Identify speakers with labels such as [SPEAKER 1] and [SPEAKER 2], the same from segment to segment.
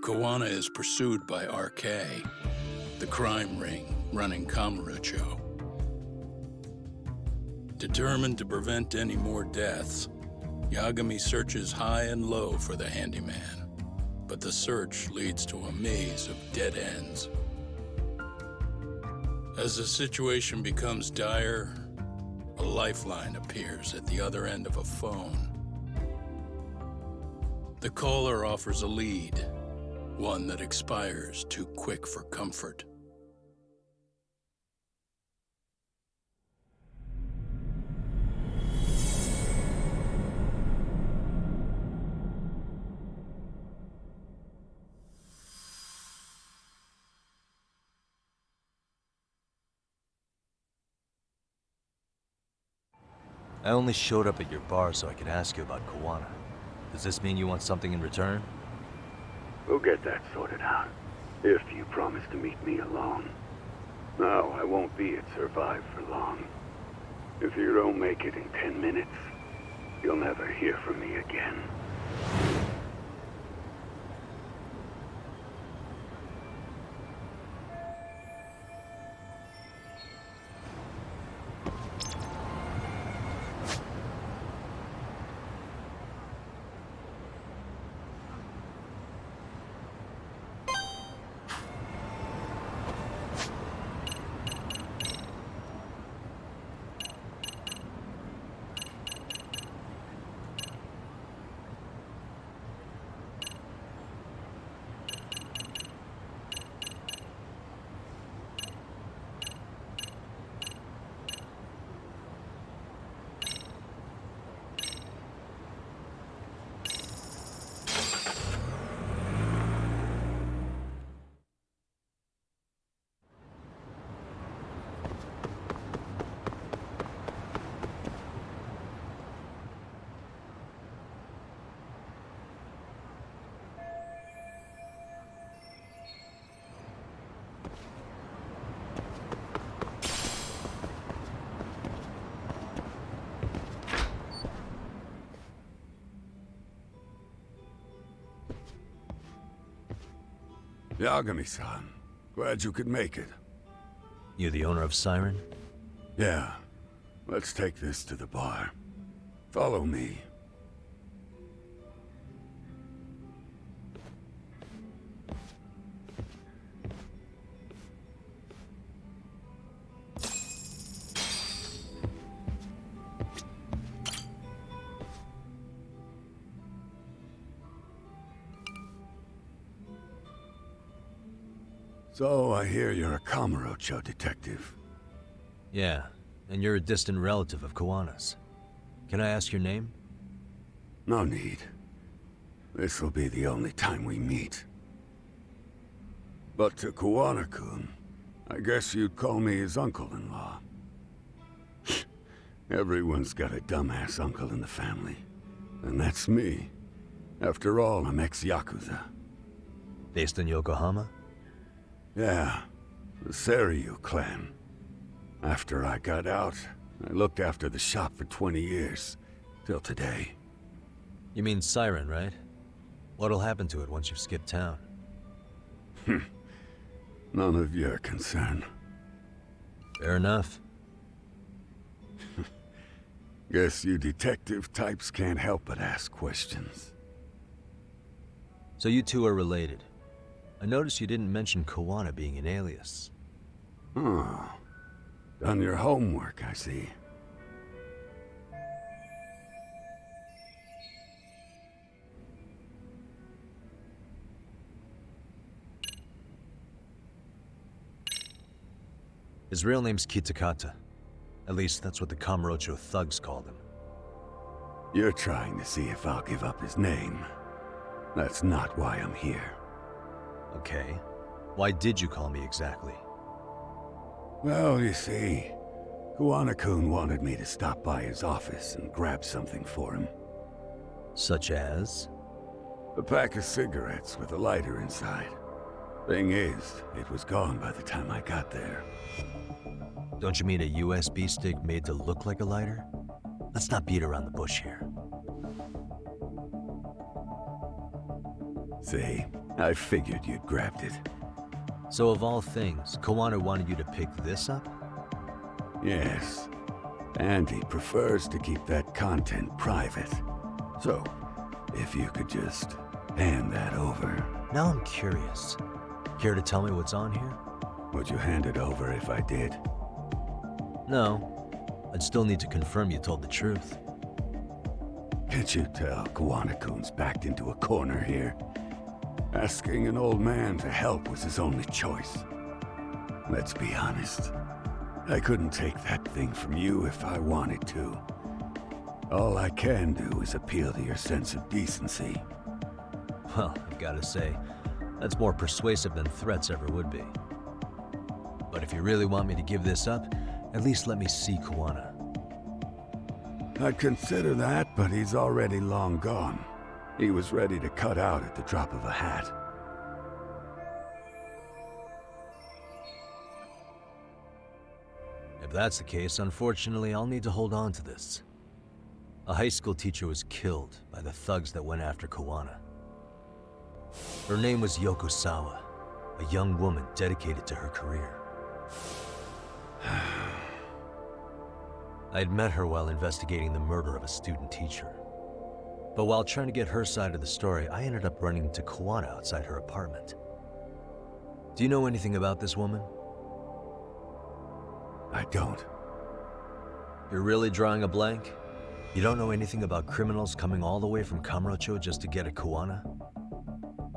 [SPEAKER 1] Kuwana is pursued by RK, the crime ring running Kamurocho. Determined to prevent any more deaths, Yagami searches high and low for the handyman, but the search leads to a maze of dead ends. As the situation becomes dire, a lifeline appears at the other end of a phone. The caller offers a lead, one that expires too quick for comfort.
[SPEAKER 2] I only showed up at your bar so I could ask you about Kuwana. Does this mean you want something in return?
[SPEAKER 3] We'll get that sorted out, if you promise to meet me alone. No, I won't be at Survive for long. If you don't make it in 10 minutes, you'll never hear from me again.
[SPEAKER 4] Yagami-san, glad you could make it.
[SPEAKER 2] You the owner of Siren?
[SPEAKER 4] Yeah. Let's take this to the bar. Follow me. So, I hear you're a Kamurocho detective.
[SPEAKER 2] Yeah, and you're a distant relative of Kuwana's. Can I ask your name?
[SPEAKER 4] No need. This'll be the only time we meet. But to Kuwana-kun, I guess you'd call me his uncle-in-law. Everyone's got a dumbass uncle in the family. And that's me. After all, I'm ex-Yakuza.
[SPEAKER 2] Based in Yokohama?
[SPEAKER 4] Yeah, the Ryu clan. After I got out, I looked after the shop for 20 years, till today.
[SPEAKER 2] You mean Siren, right? What'll happen to it once you've skipped town?
[SPEAKER 4] None of your concern.
[SPEAKER 2] Fair enough.
[SPEAKER 4] Guess you detective types can't help but ask questions.
[SPEAKER 2] So you two are related. I noticed you didn't mention Kuwana being an alias.
[SPEAKER 4] Oh. Done your homework, I see.
[SPEAKER 2] His real name's Kitakata. At least that's what the Kamurocho thugs called him.
[SPEAKER 4] You're trying to see if I'll give up his name. That's not why I'm here.
[SPEAKER 2] Okay. Why did you call me exactly?
[SPEAKER 4] Well, you see, Kuwana-kun wanted me to stop by his office and grab something for him.
[SPEAKER 2] Such as?
[SPEAKER 4] A pack of cigarettes with a lighter inside. Thing is, it was gone by the time I got there.
[SPEAKER 2] Don't you mean a USB stick made to look like a lighter? Let's not beat around the bush here.
[SPEAKER 4] See, I figured you'd grabbed it.
[SPEAKER 2] So of all things, Kuwana wanted you to pick this up?
[SPEAKER 4] Yes. And he prefers to keep that content private. So, if you could just hand that over.
[SPEAKER 2] Now I'm curious. Care to tell me what's on here?
[SPEAKER 4] Would you hand it over if I did?
[SPEAKER 2] No. I'd still need to confirm you told the truth.
[SPEAKER 4] Can't you tell Kuwana-kun's backed into a corner here? Asking an old man to help was his only choice. Let's be honest. I couldn't take that thing from you if I wanted to. All I can do is appeal to your sense of decency.
[SPEAKER 2] Well, I've got to say, that's more persuasive than threats ever would be. But if you really want me to give this up, at least let me see Kuwana.
[SPEAKER 4] I'd consider that, but he's already long gone. He was ready to cut out at the drop of a hat.
[SPEAKER 2] If that's the case, unfortunately, I'll need to hold on to this. A high school teacher was killed by the thugs that went after Kuwana. Her name was Yoko Sawa, a young woman dedicated to her career. I'd met her while investigating the murder of a student teacher. But while trying to get her side of the story, I ended up running into Kuwana outside her apartment. Do you know anything about this woman?
[SPEAKER 4] I don't.
[SPEAKER 2] You're really drawing a blank? You don't know anything about criminals coming all the way from Kamurocho just to get at Kuwana?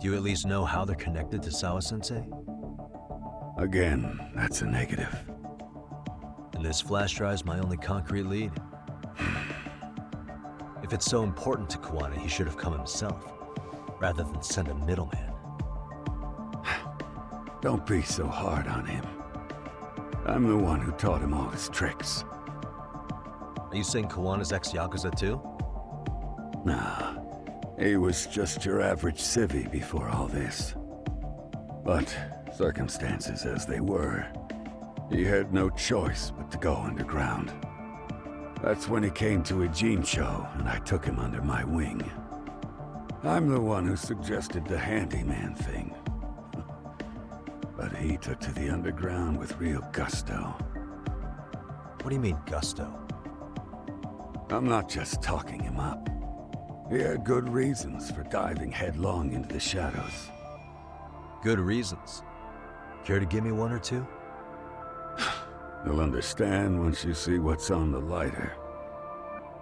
[SPEAKER 2] Do you at least know how they're connected to Sawa-sensei?
[SPEAKER 4] Again, that's a negative.
[SPEAKER 2] And this flash drive's my only concrete lead. If it's so important to Kuwana, he should have come himself, rather than send a middleman.
[SPEAKER 4] Don't be so hard on him. I'm the one who taught him all his tricks.
[SPEAKER 2] Are you saying Kuwana's ex-Yakuza too?
[SPEAKER 4] Nah, he was just your average civvy before all this. But, circumstances as they were, he had no choice but to go underground. That's when he came to a Jinsho, and I took him under my wing. I'm the one who suggested the handyman thing. But he took to the underground with real gusto.
[SPEAKER 2] What do you mean, gusto?
[SPEAKER 4] I'm not just talking him up. He had good reasons for diving headlong into the shadows.
[SPEAKER 2] Good reasons. Care to give me one or two?
[SPEAKER 4] You'll understand once you see what's on the lighter.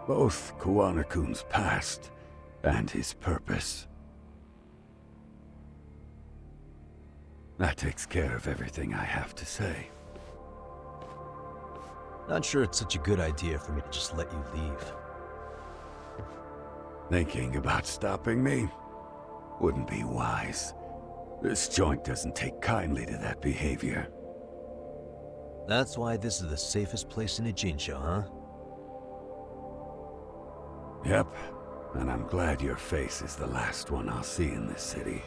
[SPEAKER 4] Both Kuwana-kun's past and his purpose. That takes care of everything I have to say.
[SPEAKER 2] Not sure it's such a good idea for me to just let you leave.
[SPEAKER 4] Thinking about stopping me wouldn't be wise. This joint doesn't take kindly to that behavior.
[SPEAKER 2] That's why this is the safest place in a Jinsho, huh?
[SPEAKER 4] Yep, and I'm glad your face is the last one I'll see in this city.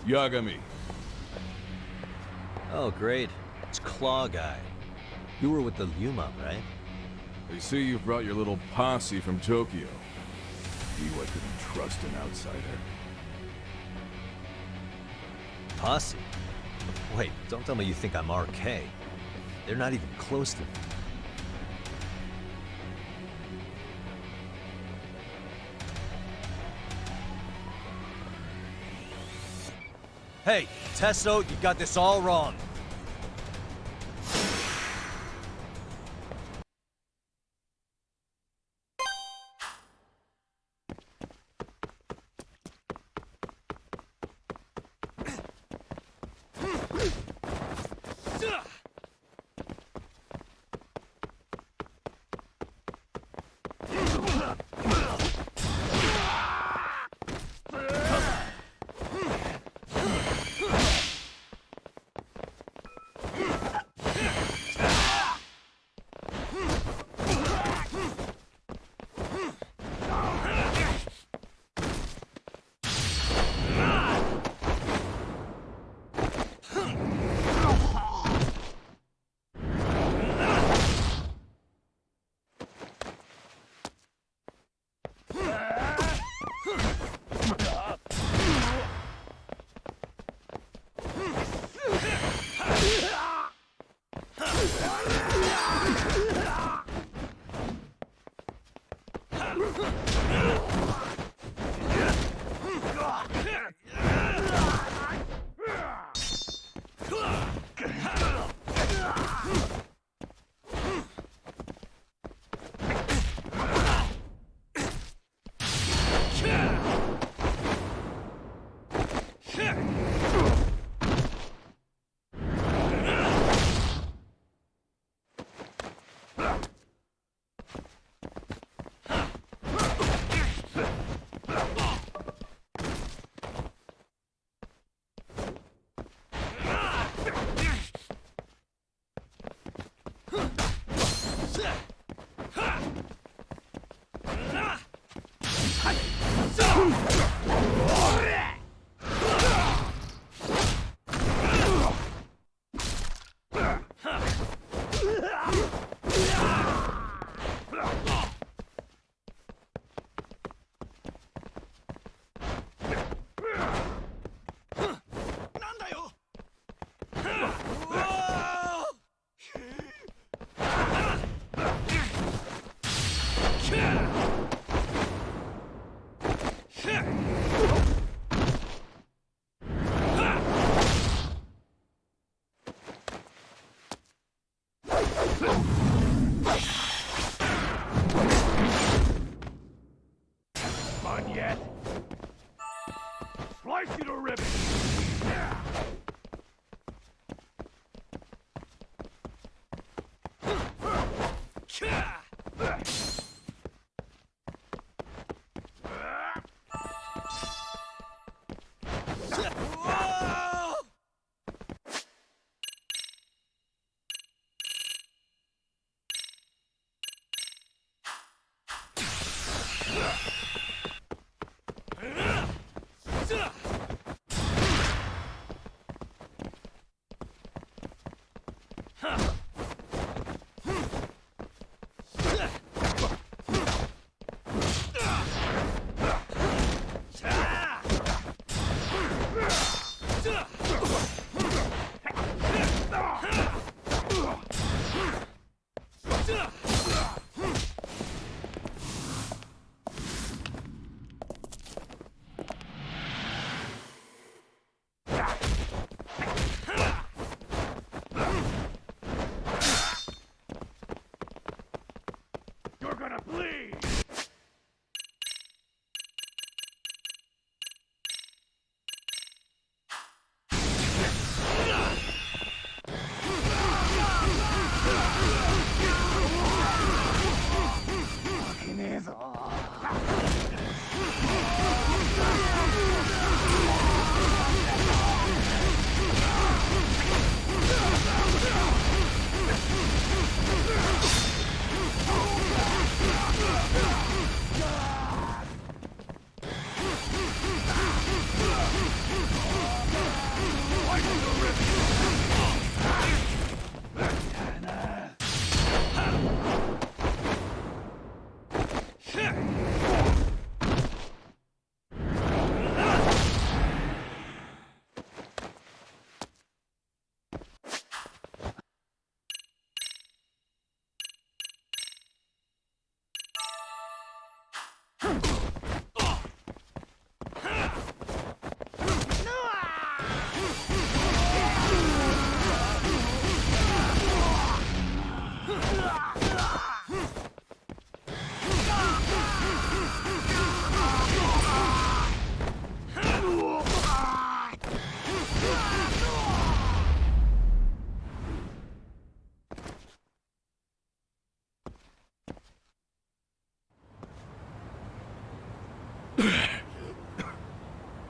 [SPEAKER 5] Yagami.
[SPEAKER 2] Oh, great. It's Claw Guy. You were with the Yuma, right?
[SPEAKER 5] They say you brought your little posse from Tokyo. You I couldn't trust an outsider.
[SPEAKER 2] Posse? Wait, don't tell me you think I'm RK. They're not even close to me. Hey, Tesso, you got this all wrong.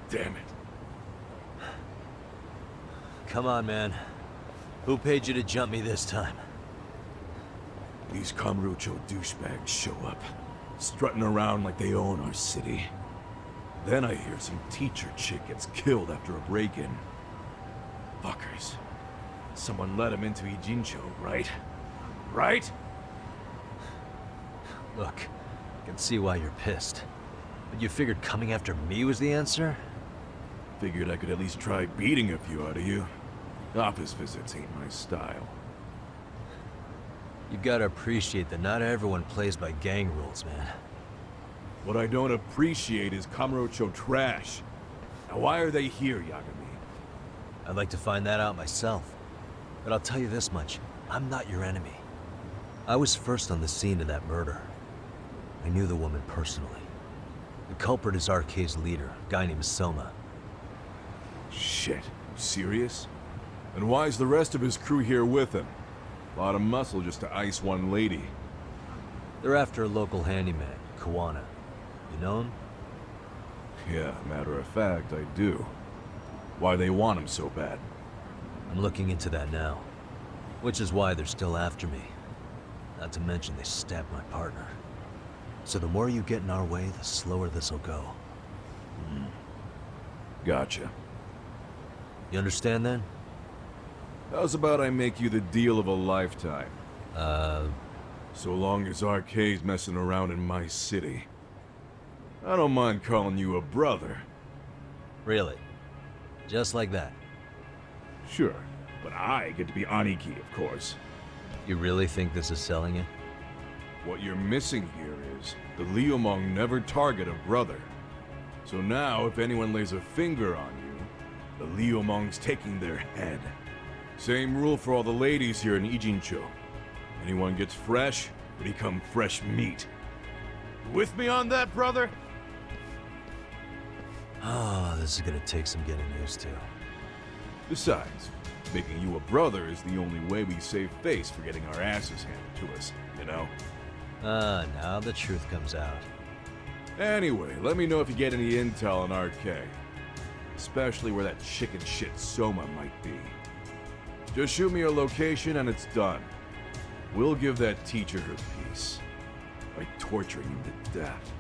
[SPEAKER 5] Damn it.
[SPEAKER 2] Come on, man. Who paid you to jump me this time?
[SPEAKER 5] These Kamurocho douchebags show up, strutting around like they own our city. Then I hear some teacher chick gets killed after a break-in. Fuckers. Someone let him into Ijincho, right? Right?
[SPEAKER 2] Look, I can see why you're pissed. But you figured coming after me was the answer?
[SPEAKER 5] Figured I could at least try beating a few out of you. Office visits ain't my style.
[SPEAKER 2] You gotta appreciate that not everyone plays by gang rules, man.
[SPEAKER 5] What I don't appreciate is Kamurocho trash. Now why are they here, Yagami?
[SPEAKER 2] I'd like to find that out myself. But I'll tell you this much, I'm not your enemy. I was first on the scene of that murder. I knew the woman personally. The culprit is RK's leader, a guy named Soma.
[SPEAKER 5] Shit, you serious? And why's the rest of his crew here with him? A lot of muscle just to ice one lady.
[SPEAKER 2] They're after a local handyman, Kuwana. You know him?
[SPEAKER 5] Yeah, matter of fact, I do. Why they want him so bad?
[SPEAKER 2] I'm looking into that now. Which is why they're still after me. Not to mention they stabbed my partner. So the more you get in our way, the slower this'll go.
[SPEAKER 5] Gotcha.
[SPEAKER 2] You understand then?
[SPEAKER 5] How's about I make you the deal of a lifetime? So long as RK's messing around in my city. I don't mind calling you a brother.
[SPEAKER 2] Really? Just like that?
[SPEAKER 5] Sure, but I get to be Aniki, of course.
[SPEAKER 2] You really think this is selling it?
[SPEAKER 5] What you're missing here is the Liumong never target a brother. So now, if anyone lays a finger on you, the Liumong's taking their head. Same rule for all the ladies here in Ijincho. Anyone gets fresh, they become fresh meat. With me on that, brother?
[SPEAKER 2] Oh, this is gonna take some getting used to.
[SPEAKER 5] Besides, making you a brother is the only way we save face for getting our asses handed to us, you know?
[SPEAKER 2] Now the truth comes out.
[SPEAKER 5] Anyway, let me know if you get any intel on RK. Especially where that chicken shit Soma might be. Just shoot me a location and it's done. We'll give that teacher her peace. By torturing him to death.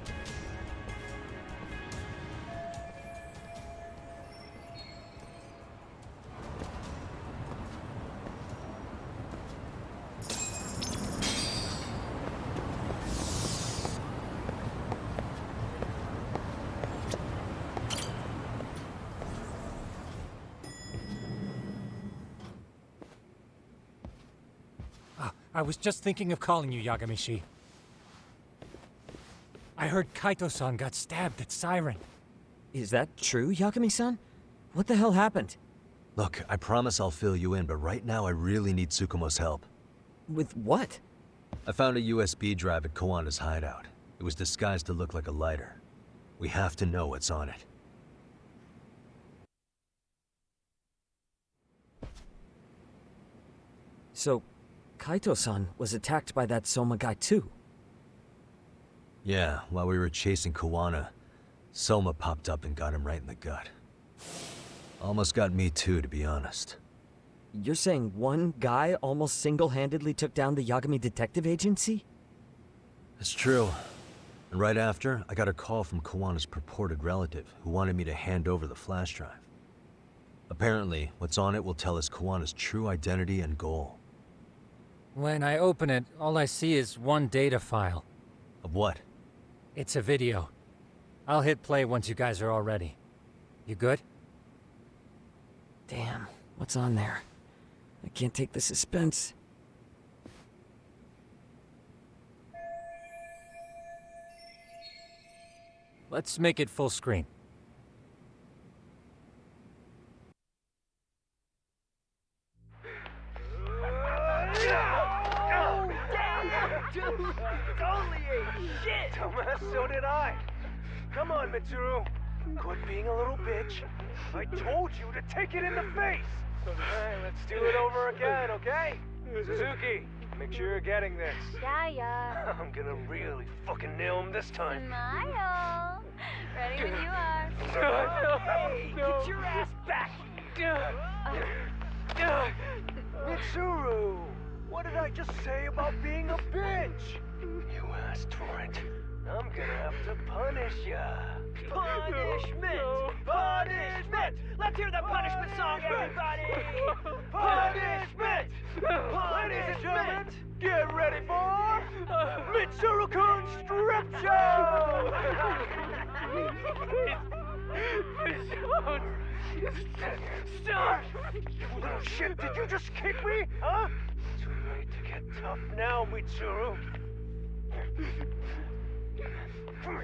[SPEAKER 6] I was just thinking of calling you, Yagami-shi. I heard Kaito-san got stabbed at Siren.
[SPEAKER 7] Is that true, Yagami-san? What the hell happened?
[SPEAKER 2] Look, I promise I'll fill you in, but right now I really need Tsukumo's help.
[SPEAKER 7] With what?
[SPEAKER 2] I found a USB drive at Kuwana's hideout. It was disguised to look like a lighter. We have to know what's on it.
[SPEAKER 7] So, Kaito-san was attacked by that Soma guy too?
[SPEAKER 2] Yeah, while we were chasing Kuwana, Soma popped up and got him right in the gut. Almost got me too, to be honest.
[SPEAKER 7] You're saying one guy almost single-handedly took down the Yagami Detective Agency?
[SPEAKER 2] It's true. And right after, I got a call from Kuwana's purported relative who wanted me to hand over the flash drive. Apparently, what's on it will tell us Kuwana's true identity and goal.
[SPEAKER 6] When I open it, all I see is one data file.
[SPEAKER 2] Of what?
[SPEAKER 6] It's a video. I'll hit play once you guys are all ready. You good?
[SPEAKER 7] Damn, what's on there? I can't take the suspense.
[SPEAKER 6] Let's make it full screen.
[SPEAKER 8] So did I. Come on, Mitsuru. Quit being a little bitch. I told you to take it in the face. Alright, let's do it over again, okay? Suzuki, make sure you're getting this.
[SPEAKER 9] Yeah.
[SPEAKER 8] I'm gonna really fucking nail him this time.
[SPEAKER 9] Smile. Ready when you are.
[SPEAKER 8] Hey, get your ass back! Mitsuru! What did I just say about being a bitch? You asked for it. I'm gonna have to punish ya. Punishment! Punishment! Let's hear the punishment song, everybody! Punishment! Ladies and gentlemen, get ready for Mitsuru-kun Strip Show! Stop! You little shit, did you just kick me? Huh? Too late to get tough now, Mitsuru. Come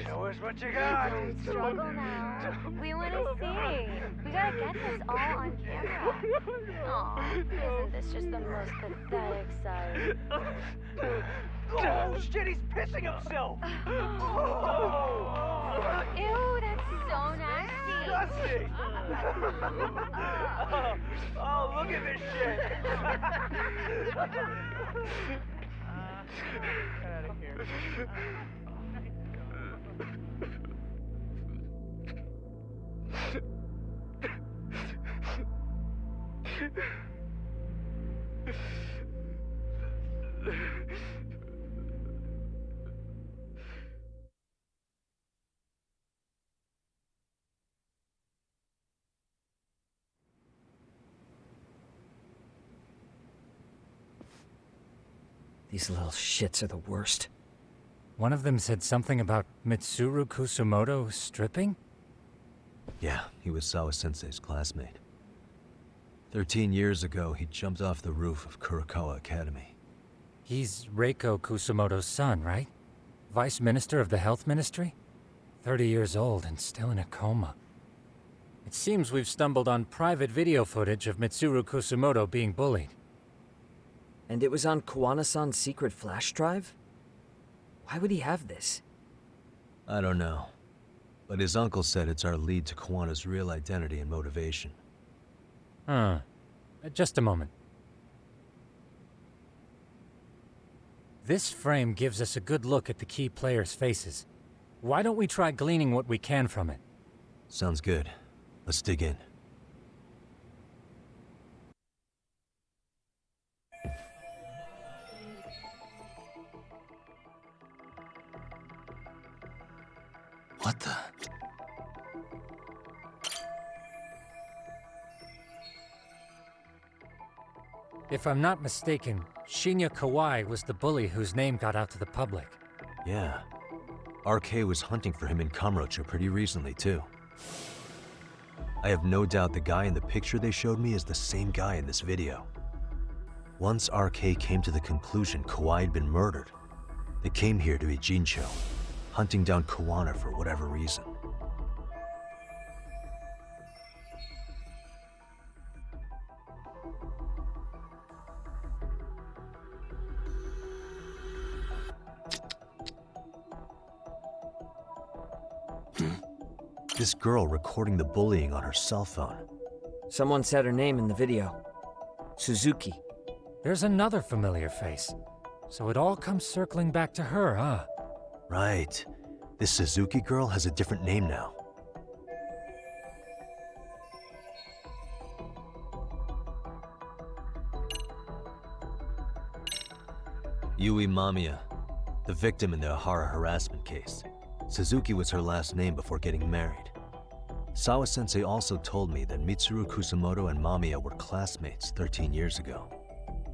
[SPEAKER 8] Show us what you got.
[SPEAKER 9] Don't struggle now. We want to see. We gotta get this all on camera. Aw, isn't this just the most pathetic sight?
[SPEAKER 8] Oh, shit, he's pissing himself.
[SPEAKER 9] Ew, that's so nasty.
[SPEAKER 8] Disgusting. Oh, look at this shit. Get out of here.
[SPEAKER 7] These little shits are the worst.
[SPEAKER 6] One of them said something about Mitsuru Kusumoto stripping?
[SPEAKER 2] Yeah, he was Sawa-sensei's classmate. 13 years ago, he jumped off the roof of Kurakawa Academy.
[SPEAKER 6] He's Reiko Kusumoto's son, right? Vice Minister of the Health Ministry? 30 years old and still in a coma. It seems we've stumbled on private video footage of Mitsuru Kusumoto being bullied.
[SPEAKER 7] And it was on Kuwana-san's secret flash drive? Why would he have this?
[SPEAKER 2] I don't know. But his uncle said it's our lead to Kuwana's real identity and motivation.
[SPEAKER 6] Huh. Just a moment. This frame gives us a good look at the key players' faces. Why don't we try gleaning what we can from it?
[SPEAKER 2] Sounds good. Let's dig in. What the?
[SPEAKER 6] If I'm not mistaken, Shinya Kawai was the bully whose name got out to the public.
[SPEAKER 2] Yeah. RK was hunting for him in Kamurocho pretty recently, too. I have no doubt the guy in the picture they showed me is the same guy in this video. Once RK came to the conclusion Kawai had been murdered, they came here to Ijincho, hunting down Kuwana for whatever reason. This girl recording the bullying on her cell phone.
[SPEAKER 7] Someone said her name in the video. Suzuki.
[SPEAKER 6] There's another familiar face. So it all comes circling back to her, huh?
[SPEAKER 2] Right. This Suzuki girl has a different name now. Yui Mamiya, the victim in the Ahara harassment case. Suzuki was her last name before getting married. Sawa-sensei also told me that Mitsuru Kusumoto and Mamiya were classmates 13 years ago.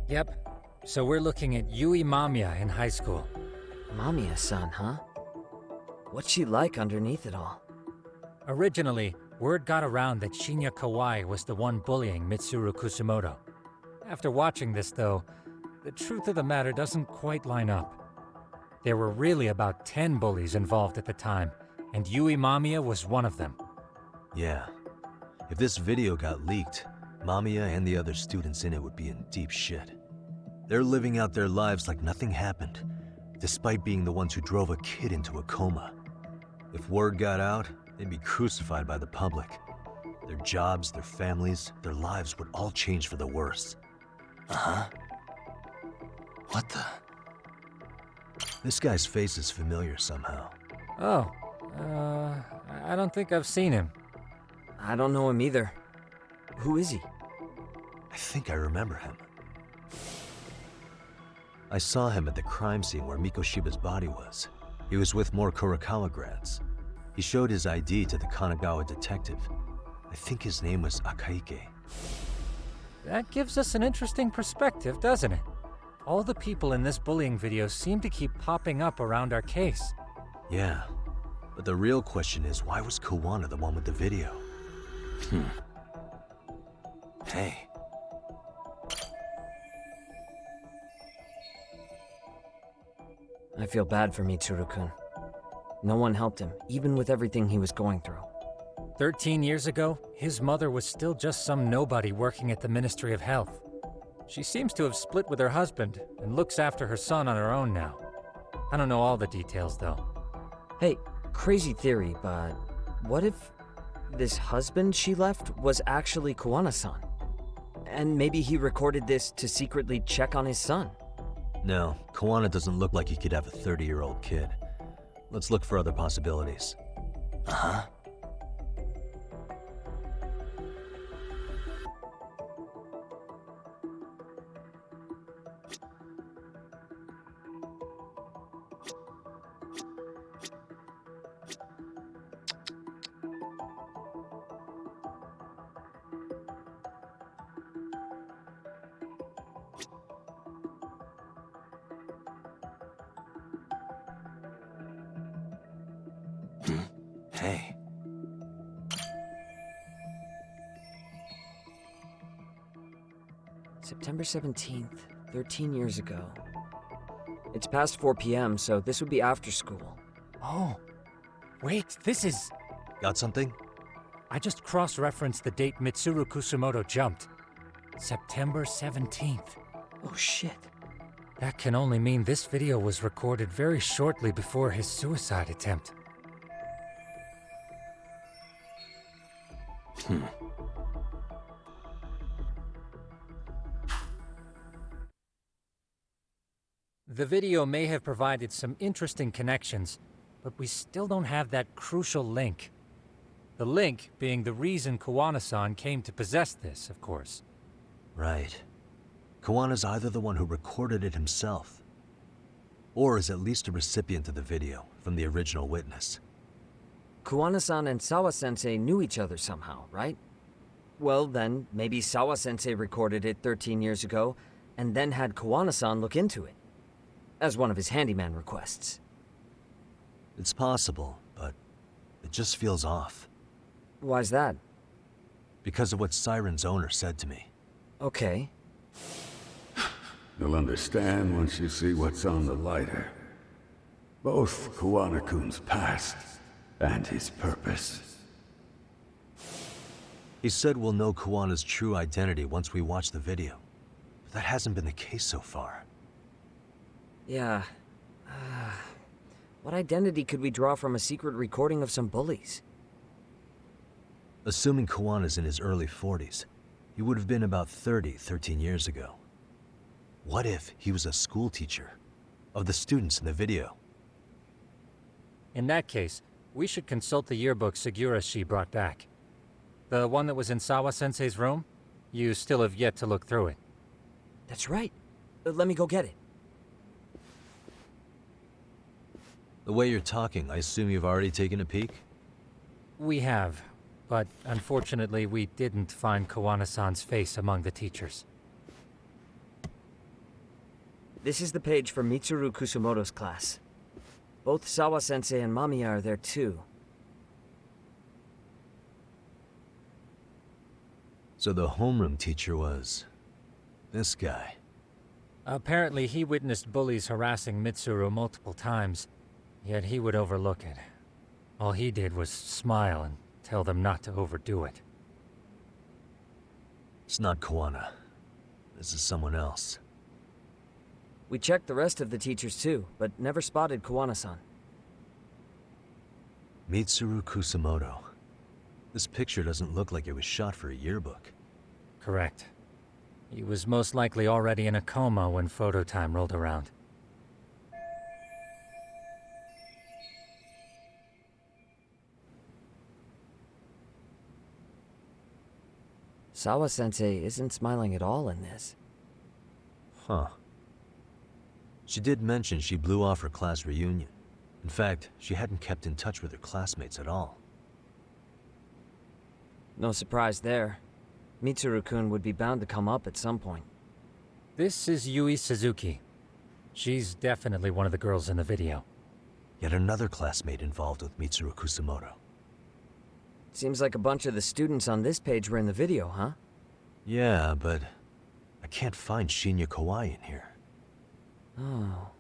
[SPEAKER 6] Yep. So we're looking at Yui Mamiya in high school.
[SPEAKER 7] Mamiya-san, huh? What's she like underneath it all?
[SPEAKER 6] Originally, word got around that Shinya Kawai was the one bullying Mitsuru Kusumoto. After watching this, though, the truth of the matter doesn't quite line up. There were really about 10 bullies involved at the time, and Yui Mamiya was one of them.
[SPEAKER 2] Yeah. If this video got leaked, Mamiya and the other students in it would be in deep shit. They're living out their lives like nothing happened, despite being the ones who drove a kid into a coma. If word got out, they'd be crucified by the public. Their jobs, their families, their lives would all change for the worse. Uh-huh. What the? This guy's face is familiar somehow.
[SPEAKER 6] Oh, I don't think I've seen him.
[SPEAKER 7] I don't know him either. Who is he?
[SPEAKER 2] I think I remember him. I saw him at the crime scene where Mikoshiba's body was. He was with more Kurokawa grads. He showed his ID to the Kanagawa detective. I think his name was Akaike.
[SPEAKER 6] That gives us an interesting perspective, doesn't it? All the people in this bullying video seem to keep popping up around our case.
[SPEAKER 2] Yeah, but the real question is, why was Kuwana the one with the video? Hey.
[SPEAKER 7] I feel bad for Mitsuru-kun. No one helped him, even with everything he was going through.
[SPEAKER 6] 13 years ago, his mother was still just some nobody working at the Ministry of Health. She seems to have split with her husband and looks after her son on her own now. I don't know all the details, though.
[SPEAKER 7] Hey, crazy theory, but what if this husband she left was actually Kuwana-san? And maybe he recorded this to secretly check on his son?
[SPEAKER 2] No, Kuwana doesn't look like he could have a 30-year-old kid. Let's look for other possibilities. Uh-huh. Hey.
[SPEAKER 7] September 17th, 13 years ago. It's past 4 p.m., so this would be after school.
[SPEAKER 6] Oh, wait, this is...
[SPEAKER 2] Got something?
[SPEAKER 6] I just cross-referenced the date Mitsuru Kusumoto jumped. September 17th.
[SPEAKER 7] Oh shit.
[SPEAKER 6] That can only mean this video was recorded very shortly before his suicide attempt. The video may have provided some interesting connections, but we still don't have that crucial link. The link being the reason Kuwana-san came to possess this, of course.
[SPEAKER 2] Right. Kawana's either the one who recorded it himself, or is at least a recipient of the video from the original witness.
[SPEAKER 7] Kuwana-san and Sawa-sensei knew each other somehow, right? Well then, maybe Sawa-sensei recorded it 13 years ago, and then had Kuwana-san look into it, as one of his handyman requests.
[SPEAKER 2] It's possible, but it just feels off.
[SPEAKER 7] Why's that?
[SPEAKER 2] Because of what Siren's owner said to me.
[SPEAKER 7] Okay.
[SPEAKER 4] You'll understand once you see what's on the lighter. Both Kuwana-kun's past and his purpose.
[SPEAKER 2] He said we'll know Kuwana's true identity once we watch the video. But that hasn't been the case so far.
[SPEAKER 7] Yeah. What identity could we draw from a secret recording of some bullies?
[SPEAKER 2] Assuming Kuwana's in his early 40s, he would have been about 30 13 years ago. What if he was a school teacher of the students in the video?
[SPEAKER 6] In that case, we should consult the yearbook Segura-shi brought back. The one that was in Sawa-sensei's room? You still have yet to look through it.
[SPEAKER 7] That's right. Let me go get it.
[SPEAKER 2] The way you're talking, I assume you've already taken a peek?
[SPEAKER 6] We have, but unfortunately we didn't find Kuwana-san's face among the teachers.
[SPEAKER 7] This is the page for Mitsuru Kusumoto's class. Both Sawa-sensei and Mamiya are there too.
[SPEAKER 2] So the homeroom teacher was... this guy.
[SPEAKER 6] Apparently he witnessed bullies harassing Mitsuru multiple times, yet he would overlook it. All he did was smile and tell them not to overdo it.
[SPEAKER 2] It's not Kuwana. This is someone else.
[SPEAKER 7] We checked the rest of the teachers too, but never spotted Kuwana-san.
[SPEAKER 2] Mitsuru Kusumoto. This picture doesn't look like it was shot for a yearbook.
[SPEAKER 6] Correct. He was most likely already in a coma when photo time rolled around.
[SPEAKER 7] Sawa-sensei isn't smiling at all in this.
[SPEAKER 2] Huh. She did mention she blew off her class reunion. In fact, she hadn't kept in touch with her classmates at all.
[SPEAKER 7] No surprise there. Mitsuru-kun would be bound to come up at some point.
[SPEAKER 6] This is Yui Suzuki. She's definitely one of the girls in the video.
[SPEAKER 2] Yet another classmate involved with Mitsuru Kusumoto.
[SPEAKER 7] Seems like a bunch of the students on this page were in the video, huh?
[SPEAKER 2] Yeah, but I can't find Shinya Kawai in here.
[SPEAKER 7] Oh.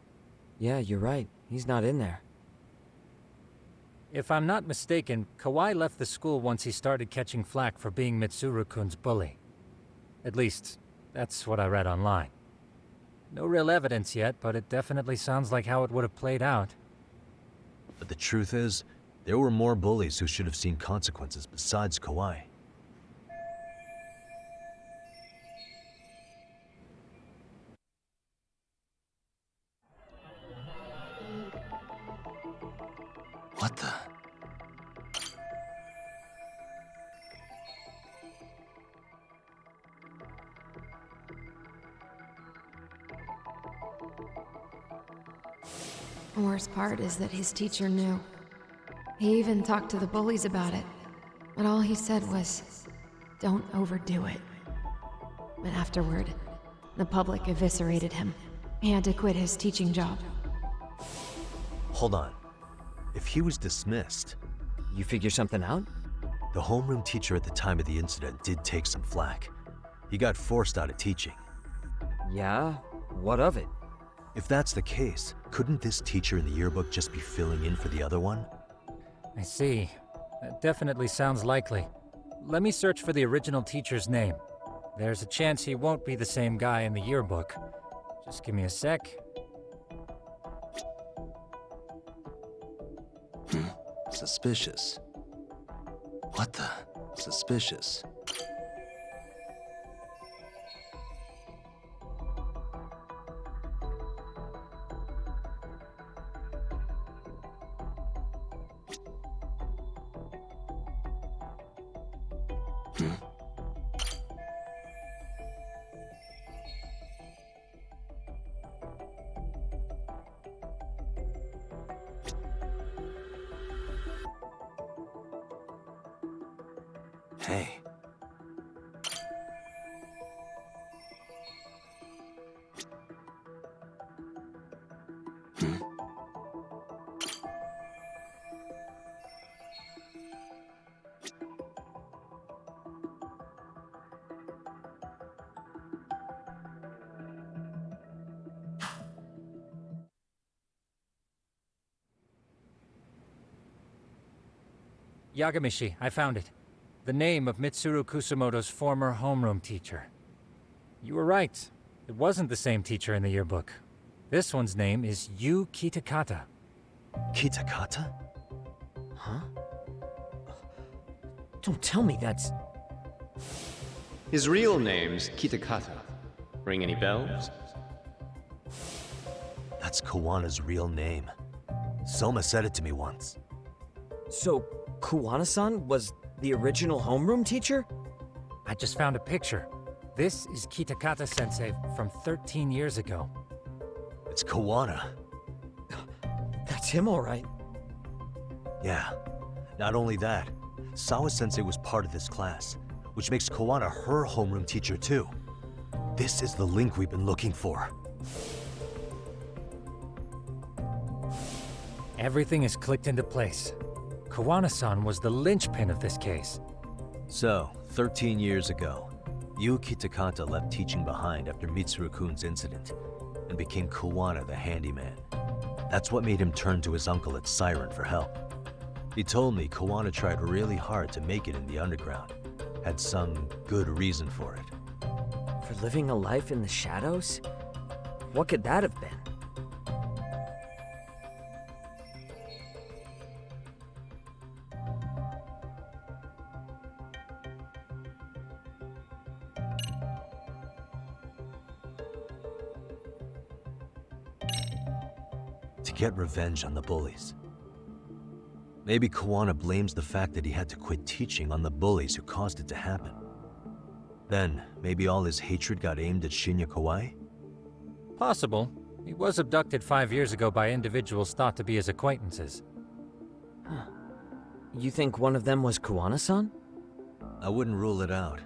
[SPEAKER 7] Yeah, you're right. He's not in there.
[SPEAKER 6] If I'm not mistaken, Kawai left the school once he started catching flack for being Mitsuru-kun's bully. At least, that's what I read online. No real evidence yet, but it definitely sounds like how it would have played out.
[SPEAKER 2] But the truth is, there were more bullies who should have seen consequences besides Kawai. What the?
[SPEAKER 10] The worst part is that his teacher knew. He even talked to the bullies about it, but all he said was, "Don't overdo it." But afterward, the public eviscerated him. He had to quit his teaching job.
[SPEAKER 2] Hold on. If he was dismissed...
[SPEAKER 7] You figure something out?
[SPEAKER 2] The homeroom teacher at the time of the incident did take some flack. He got forced out of teaching.
[SPEAKER 7] Yeah? What of it?
[SPEAKER 2] If that's the case, couldn't this teacher in the yearbook just be filling in for the other one?
[SPEAKER 6] I see. That definitely sounds likely. Let me search for the original teacher's name. There's a chance he won't be the same guy in the yearbook. Just give me a sec.
[SPEAKER 2] Suspicious. What the? Suspicious. Hey.
[SPEAKER 6] Yagamishi, I found it. The name of Mitsuru Kusumoto's former homeroom teacher. You were right. It wasn't the same teacher in the yearbook. This one's name is Yu Kitakata.
[SPEAKER 2] Kitakata?
[SPEAKER 7] Huh? Don't tell me that's...
[SPEAKER 11] His real name's Kitakata. Ring any bells?
[SPEAKER 2] That's Kuwana's real name. Soma said it to me once.
[SPEAKER 7] So, Kuwana-san was the original homeroom teacher?
[SPEAKER 6] I just found a picture. This is Kitakata-sensei from 13 years ago.
[SPEAKER 2] It's Kuwana.
[SPEAKER 7] That's him, all right.
[SPEAKER 2] Yeah. Not only that, Sawa-sensei was part of this class, which makes Kuwana her homeroom teacher too. This is the link we've been looking for.
[SPEAKER 6] Everything is clicked into place. Kuwana-san was the linchpin of this case.
[SPEAKER 2] So, 13 years ago, Yu Kitakata left teaching behind after Mitsuru-kun's incident, and became Kuwana the handyman. That's what made him turn to his uncle at Siren for help. He told me Kuwana tried really hard to make it in the underground. Had some good reason for it.
[SPEAKER 7] For living a life in the shadows? What could that have been?
[SPEAKER 2] to get revenge on the bullies. Maybe Kuwana blames the fact that he had to quit teaching on the bullies who caused it to happen. Then, maybe all his hatred got aimed at Shinya Kawai?
[SPEAKER 6] Possible. He was abducted 5 years ago by individuals thought to be his acquaintances.
[SPEAKER 7] Huh. You think one of them was Kuwana-san?
[SPEAKER 2] I wouldn't rule it out.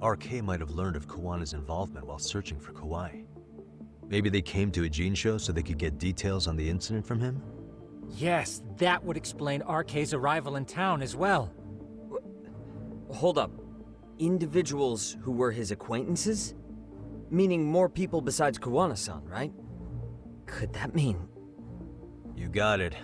[SPEAKER 2] RK might have learned of Kuwana's involvement while searching for Kawai. Maybe they came to Ijincho so they could get details on the incident from him?
[SPEAKER 6] Yes, that would explain RK's arrival in town as well.
[SPEAKER 7] Hold up. Individuals who were his acquaintances? Meaning more people besides Kuwana-san, right? Could that mean...
[SPEAKER 2] You got it.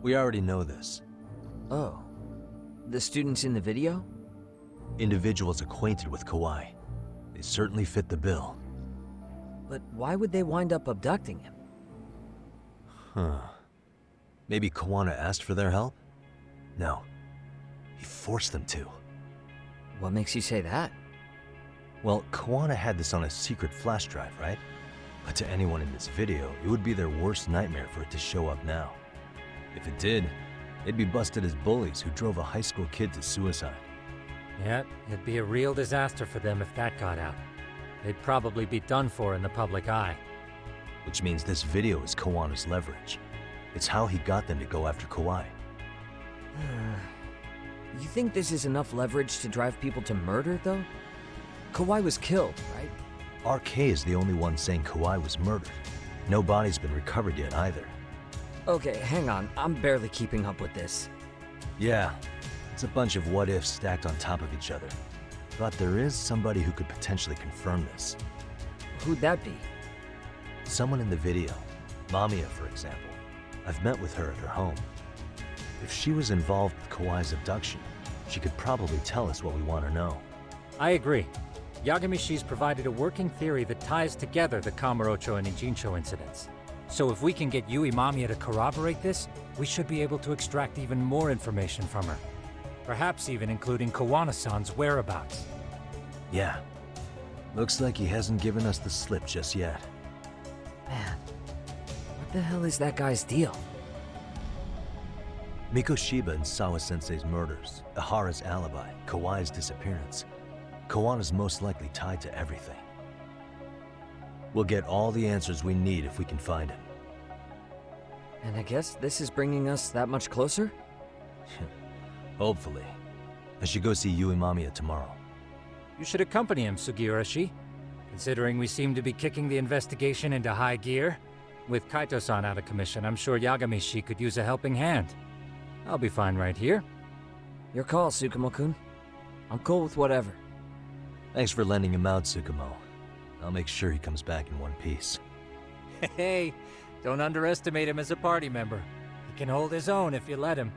[SPEAKER 2] We already know this.
[SPEAKER 7] Oh. The students in the video?
[SPEAKER 2] Individuals acquainted with Kawai. They certainly fit the bill.
[SPEAKER 7] But why would they wind up abducting him?
[SPEAKER 2] Huh. Maybe Kuwana asked for their help? No. He forced them to.
[SPEAKER 7] What makes you say that?
[SPEAKER 2] Well, Kuwana had this on a secret flash drive, right? But to anyone in this video, it would be their worst nightmare for it to show up now. If it did, they'd be busted as bullies who drove a high school kid to suicide.
[SPEAKER 6] Yeah, it'd be a real disaster for them if that got out. They'd probably be done for in the public eye.
[SPEAKER 2] Which means this video is Kawana's leverage. It's how he got them to go after Kawai.
[SPEAKER 7] You think this is enough leverage to drive people to murder, though? Kawai was killed, right?
[SPEAKER 2] RK is the only one saying Kawai was murdered. No body's been recovered yet either.
[SPEAKER 7] Okay, hang on. I'm barely keeping up with this.
[SPEAKER 2] Yeah, it's a bunch of what-ifs stacked on top of each other. But there is somebody who could potentially confirm this.
[SPEAKER 7] Who'd that be?
[SPEAKER 2] Someone in the video. Mamiya, for example. I've met with her at her home. If she was involved with Kawai's abduction, she could probably tell us what we want to know.
[SPEAKER 6] I agree. Yagamishi's provided a working theory that ties together the Kamurocho and Ijincho incidents. So if we can get Yui Mamiya to corroborate this, we should be able to extract even more information from her. Perhaps even including Kuwana-san's whereabouts.
[SPEAKER 2] Yeah. Looks like he hasn't given us the slip just yet.
[SPEAKER 7] Man, what the hell is that guy's deal?
[SPEAKER 2] Mikoshiba and Sawa-sensei's murders, Ihara's alibi, Kawai's disappearance. Kuwana's most likely tied to everything. We'll get all the answers we need if we can find him.
[SPEAKER 7] And I guess this is bringing us that much closer?
[SPEAKER 2] Hopefully. I should go see Yui Mamiya tomorrow.
[SPEAKER 6] You should accompany him, Sugiurashi. Considering we seem to be kicking the investigation into high gear. With Kaito-san out of commission, I'm sure Yagamishi could use a helping hand. I'll be fine right here.
[SPEAKER 7] Your call, Tsukumo-kun. I'm cool with whatever.
[SPEAKER 2] Thanks for lending him out, Tsukumo. I'll make sure he comes back in one piece.
[SPEAKER 6] Hey, don't underestimate him as a party member. He can hold his own if you let him.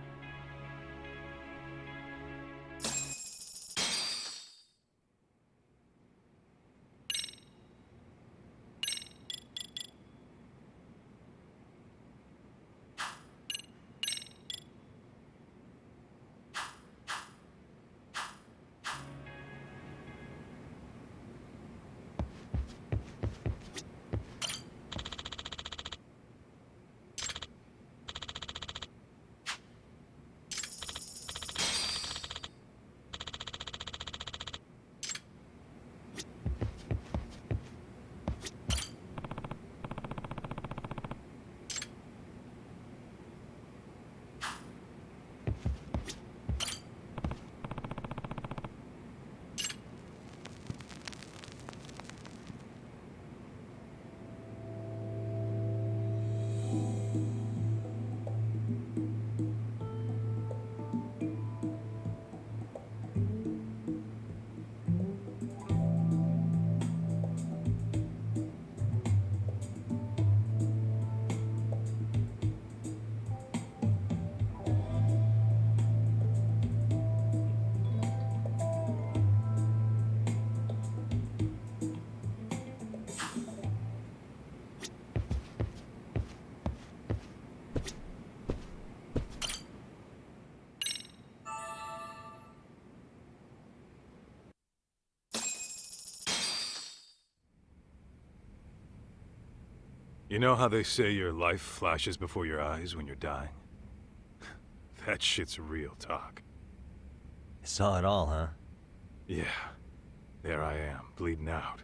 [SPEAKER 5] You know how they say your life flashes before your eyes when you're dying? That shit's real talk.
[SPEAKER 2] You saw it all, huh?
[SPEAKER 5] Yeah. There I am, bleeding out.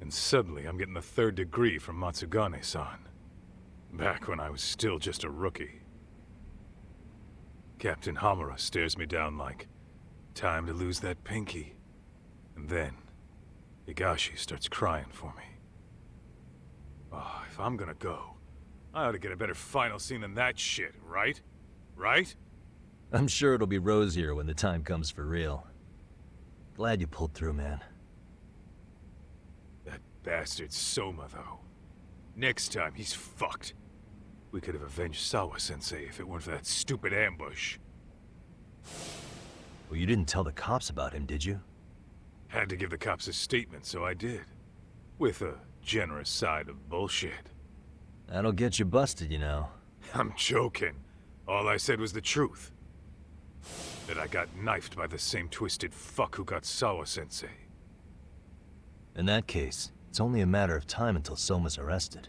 [SPEAKER 5] And suddenly I'm getting the 3rd degree from Matsugane-san. Back when I was still just a rookie. Captain Hamura stares me down like, time to lose that pinky. And then, Higashi starts crying for me. Oh, if I'm gonna go, I ought to get a better final scene than that shit, right? Right?
[SPEAKER 2] I'm sure it'll be rosier when the time comes for real. Glad you pulled through, man.
[SPEAKER 5] That bastard Soma, though. Next time, he's fucked. We could have avenged Sawa-sensei if it weren't for that stupid ambush.
[SPEAKER 2] Well, you didn't tell the cops about him, did you?
[SPEAKER 5] Had to give the cops a statement, so I did. With a generous side of bullshit.
[SPEAKER 2] That'll get you busted, you know.
[SPEAKER 5] I'm joking. All I said was the truth. That I got knifed by the same twisted fuck who got Sawa-sensei.
[SPEAKER 2] In that case, it's only a matter of time until Soma's arrested.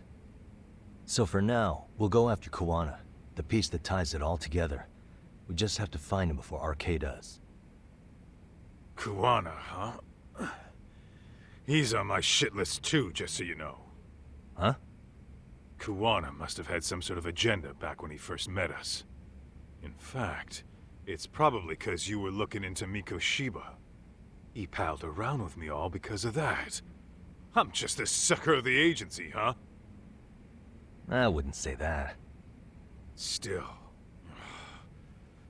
[SPEAKER 2] So for now, we'll go after Kuwana, the piece that ties it all together. We just have to find him before RK does.
[SPEAKER 5] Kuwana, huh? He's on my shit list too, just so you know.
[SPEAKER 2] Huh?
[SPEAKER 5] Kuwana must have had some sort of agenda back when he first met us. In fact, it's probably because you were looking into Mikoshiba. He palled around with me all because of that. I'm just a sucker of the agency, huh?
[SPEAKER 2] I wouldn't say that.
[SPEAKER 5] Still.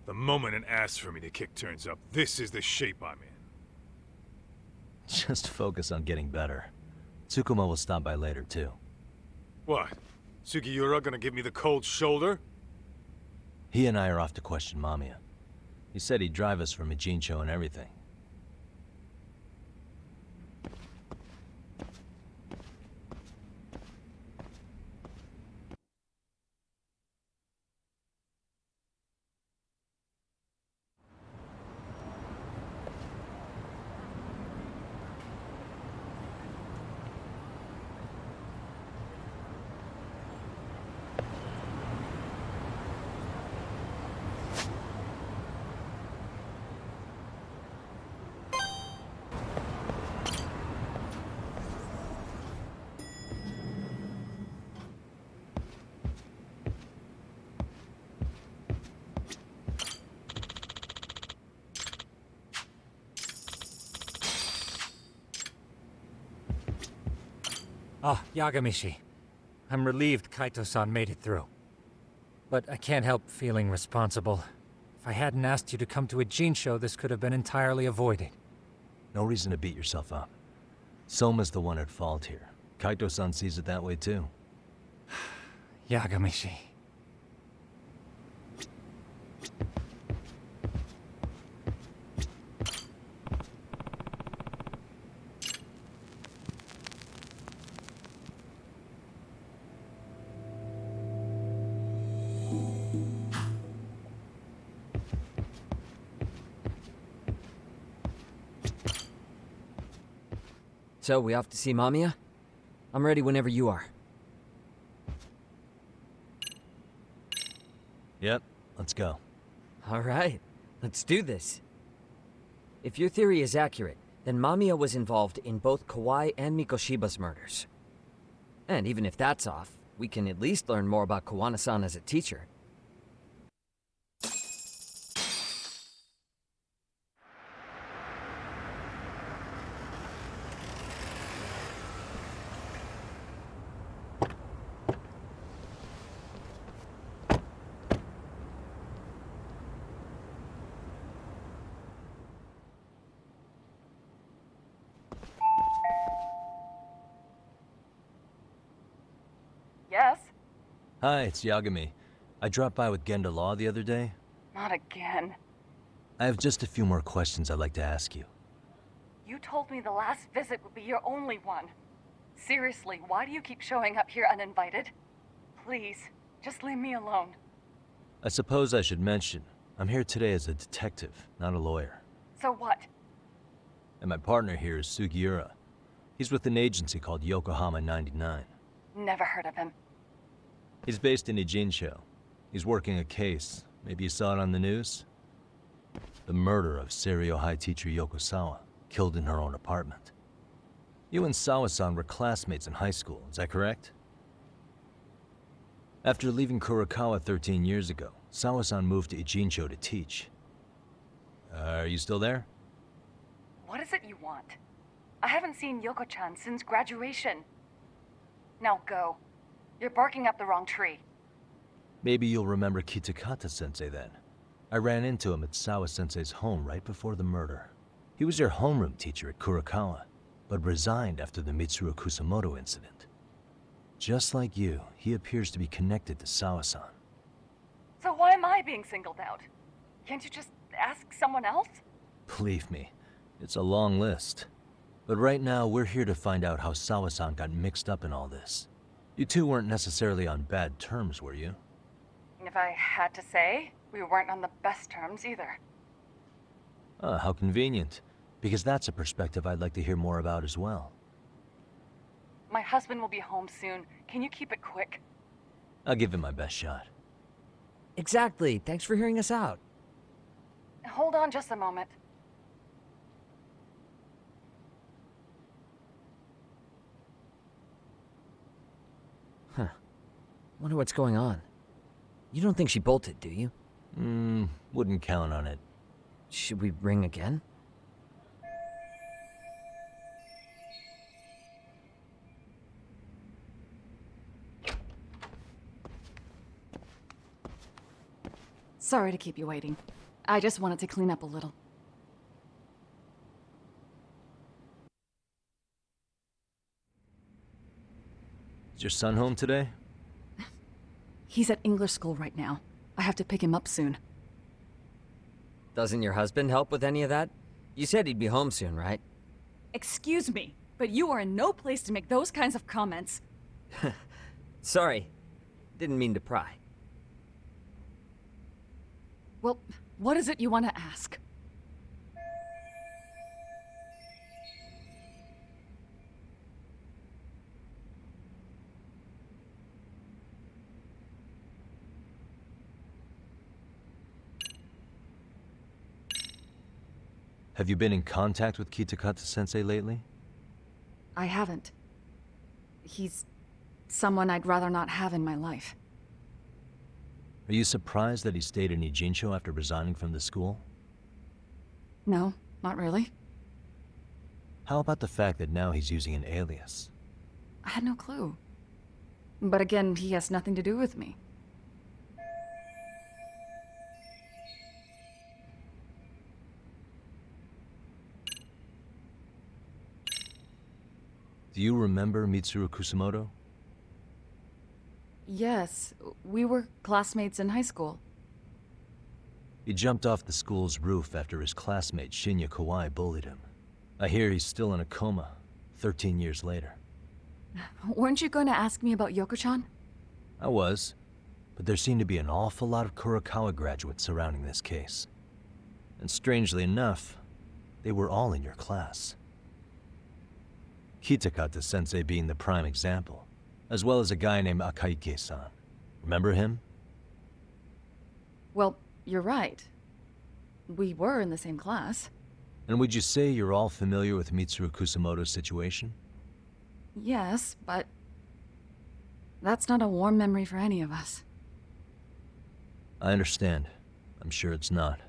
[SPEAKER 5] The moment an ass for me to kick turns up, this is the shape I'm in.
[SPEAKER 2] Just focus on getting better. Tsukuma will stop by later, too.
[SPEAKER 5] What? Sugiura gonna give me the cold shoulder?
[SPEAKER 2] He and I are off to question Mamiya. He said he'd drive us from Ijincho and everything.
[SPEAKER 6] Ah, Yagamishi. I'm relieved Kaito-san made it through. But I can't help feeling responsible. If I hadn't asked you to come to a Gene show, this could have been entirely avoided.
[SPEAKER 2] No reason to beat yourself up. Soma's the one at fault here. Kaito-san sees it that way too.
[SPEAKER 6] Yagamishi.
[SPEAKER 7] So, we off to see Mamiya? I'm ready whenever you are.
[SPEAKER 2] Yep, let's go.
[SPEAKER 7] Alright, let's do this. If your theory is accurate, then Mamiya was involved in both Kawai and Mikoshiba's murders. And even if that's off, we can at least learn more about Kuwana-san as a teacher.
[SPEAKER 12] Yes?
[SPEAKER 2] Hi, it's Yagami. I dropped by with Genda Law the other day.
[SPEAKER 12] Not again.
[SPEAKER 2] I have just a few more questions I'd like to ask you.
[SPEAKER 12] You told me the last visit would be your only one. Seriously, why do you keep showing up here uninvited? Please, just leave me alone.
[SPEAKER 2] I suppose I should mention, I'm here today as a detective, not a lawyer.
[SPEAKER 12] So what?
[SPEAKER 2] And my partner here is Sugiura. He's with an agency called Yokohama 99.
[SPEAKER 12] Never heard of him.
[SPEAKER 2] He's based in Ijincho. He's working a case. Maybe you saw it on the news? The murder of Seiryo High teacher Yoko Sawa, killed in her own apartment. You and Sawa-san were classmates in high school, is that correct? After leaving Kurokawa 13 years ago, Sawa-san moved to Ijincho to teach. Are you still there?
[SPEAKER 12] What is it you want? I haven't seen Yoko-chan since graduation. Now go. You're barking up the wrong tree.
[SPEAKER 2] Maybe you'll remember Kitakata-sensei then. I ran into him at Sawa-sensei's home right before the murder. He was your homeroom teacher at Kurokawa, but resigned after the Mitsuru Kusamoto incident. Just like you, he appears to be connected to Sawa-san.
[SPEAKER 12] So why am I being singled out? Can't you just ask someone else?
[SPEAKER 2] Believe me, it's a long list. But right now, we're here to find out how Sawa-san got mixed up in all this. You two weren't necessarily on bad terms, were you?
[SPEAKER 12] If I had to say, we weren't on the best terms either.
[SPEAKER 2] Ah, how convenient. Because that's a perspective I'd like to hear more about as well.
[SPEAKER 12] My husband will be home soon. Can you keep it quick?
[SPEAKER 2] I'll give it my best shot.
[SPEAKER 7] Exactly. Thanks for hearing us out.
[SPEAKER 12] Hold on just a moment.
[SPEAKER 7] Huh. Wonder what's going on. You don't think she bolted, do you?
[SPEAKER 2] Wouldn't count on it.
[SPEAKER 7] Should we ring again?
[SPEAKER 13] Sorry to keep you waiting. I just wanted to clean up a little.
[SPEAKER 2] Is your son home today?
[SPEAKER 13] He's at English school right now. I have to pick him up soon.
[SPEAKER 7] Doesn't your husband help with any of that? You said he'd be home soon, right?
[SPEAKER 13] Excuse me, but you are in no place to make those kinds of comments.
[SPEAKER 7] Sorry. Didn't mean to pry.
[SPEAKER 13] Well, what is it you want to ask?
[SPEAKER 2] Have you been in contact with Kitakata-sensei lately?
[SPEAKER 13] I haven't. He's someone I'd rather not have in my life.
[SPEAKER 2] Are you surprised that he stayed in Ijincho after resigning from the school?
[SPEAKER 13] No, not really.
[SPEAKER 2] How about the fact that now he's using an alias?
[SPEAKER 13] I had no clue. But again, he has nothing to do with me.
[SPEAKER 2] Do you remember Mitsuru Kusamoto?
[SPEAKER 13] Yes, we were classmates in high school.
[SPEAKER 2] He jumped off the school's roof after his classmate Shinya Kawai bullied him. I hear he's still in a coma, 13 years later.
[SPEAKER 13] Weren't you going to ask me about Yoko-chan?
[SPEAKER 2] I was, but there seemed to be an awful lot of Kurokawa graduates surrounding this case. And strangely enough, they were all in your class. Kitakata-sensei being the prime example, as well as a guy named Akaike-san. Remember him?
[SPEAKER 13] Well, you're right. We were in the same class.
[SPEAKER 2] And would you say you're all familiar with Mitsuru Kusamoto's situation?
[SPEAKER 13] Yes, but that's not a warm memory for any of us.
[SPEAKER 2] I understand. I'm sure it's not.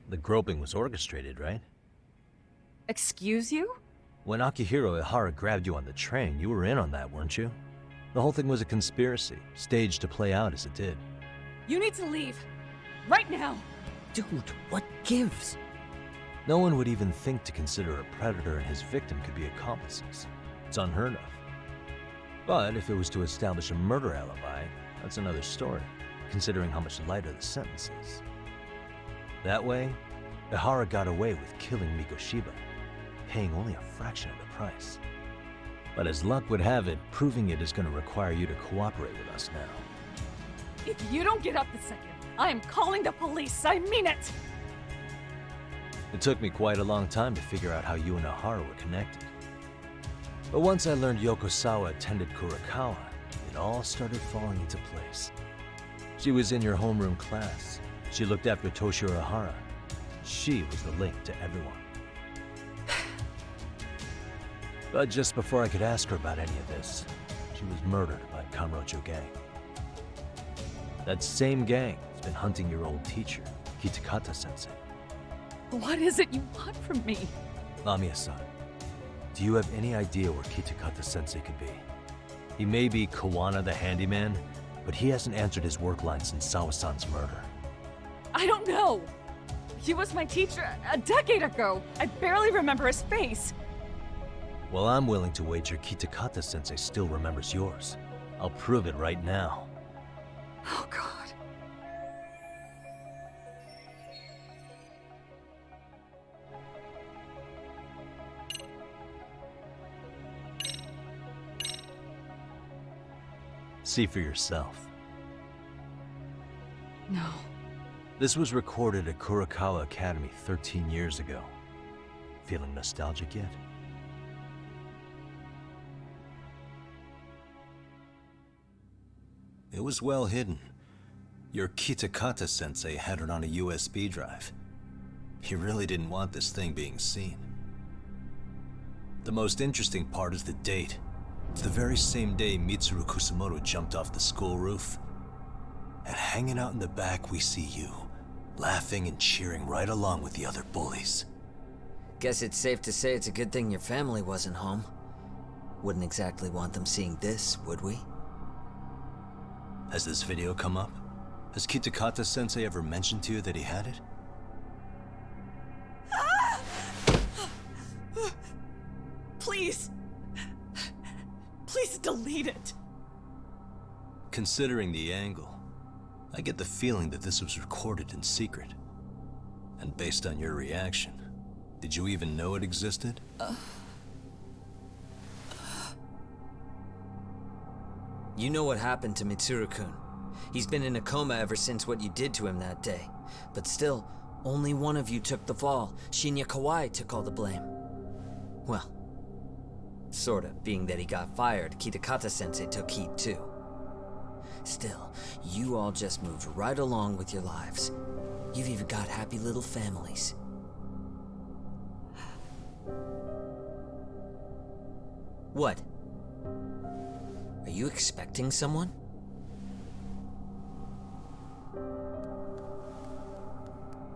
[SPEAKER 2] The groping was orchestrated, right?
[SPEAKER 13] Excuse you?
[SPEAKER 2] When Akihiro Ihara grabbed you on the train, you were in on that, weren't you? The whole thing was a conspiracy, staged to play out as it did.
[SPEAKER 13] You need to leave. Right now!
[SPEAKER 7] Dude, what gives?
[SPEAKER 2] No one would even think to consider a predator and his victim could be accomplices. It's unheard of. But if it was to establish a murder alibi, that's another story, considering how much lighter the sentence is. That way, Ihara got away with killing Mikoshiba, paying only a fraction of the price. But as luck would have it, proving it is going to require you to cooperate with us now.
[SPEAKER 13] If you don't get up this second, I am calling the police. I mean it!
[SPEAKER 2] It took me quite a long time to figure out how you and Ohara were connected. But once I learned Yokosawa attended Kurakawa, it all started falling into place. She was in your homeroom class. She looked after Toshiro Ohara. She was the link to everyone. But just before I could ask her about any of this, she was murdered by Kamurocho gang. That same gang has been hunting your old teacher, Kitakata-sensei.
[SPEAKER 12] What is it you want from me?
[SPEAKER 2] Amiya-san, do you have any idea where Kitakata-sensei could be? He may be Kuwana the handyman, but he hasn't answered his work line since Sawa-san's murder.
[SPEAKER 12] I don't know. He was my teacher a decade ago. I barely remember his face.
[SPEAKER 2] Well, I'm willing to wager Kitakata-sensei still remembers yours. I'll prove it right now.
[SPEAKER 12] Oh, God.
[SPEAKER 2] See for yourself.
[SPEAKER 12] No.
[SPEAKER 2] This was recorded at Kurakawa Academy 13 years ago. Feeling nostalgic yet? It was well hidden. Your Kitakata-sensei had it on a USB drive. He really didn't want this thing being seen. The most interesting part is the date. It's the very same day Mitsuru Kusumoto jumped off the school roof. And hanging out in the back, we see you, laughing and cheering right along with the other bullies.
[SPEAKER 7] Guess it's safe to say it's a good thing your family wasn't home. Wouldn't exactly want them seeing this, would we?
[SPEAKER 2] Has this video come up? Has Kitakata-sensei ever mentioned to you that he had it?
[SPEAKER 12] Please. Please delete it.
[SPEAKER 2] Considering the angle, I get the feeling that this was recorded in secret. And based on your reaction, did you even know it existed?
[SPEAKER 7] You know what happened to Mitsuru-kun. He's been in a coma ever since what you did to him that day. But still, only one of you took the fall. Shinya Kawai took all the blame. Well, sorta, being that he got fired, Kitakata-sensei took heat too. Still, you all just moved right along with your lives. You've even got happy little families. What? Are you expecting someone?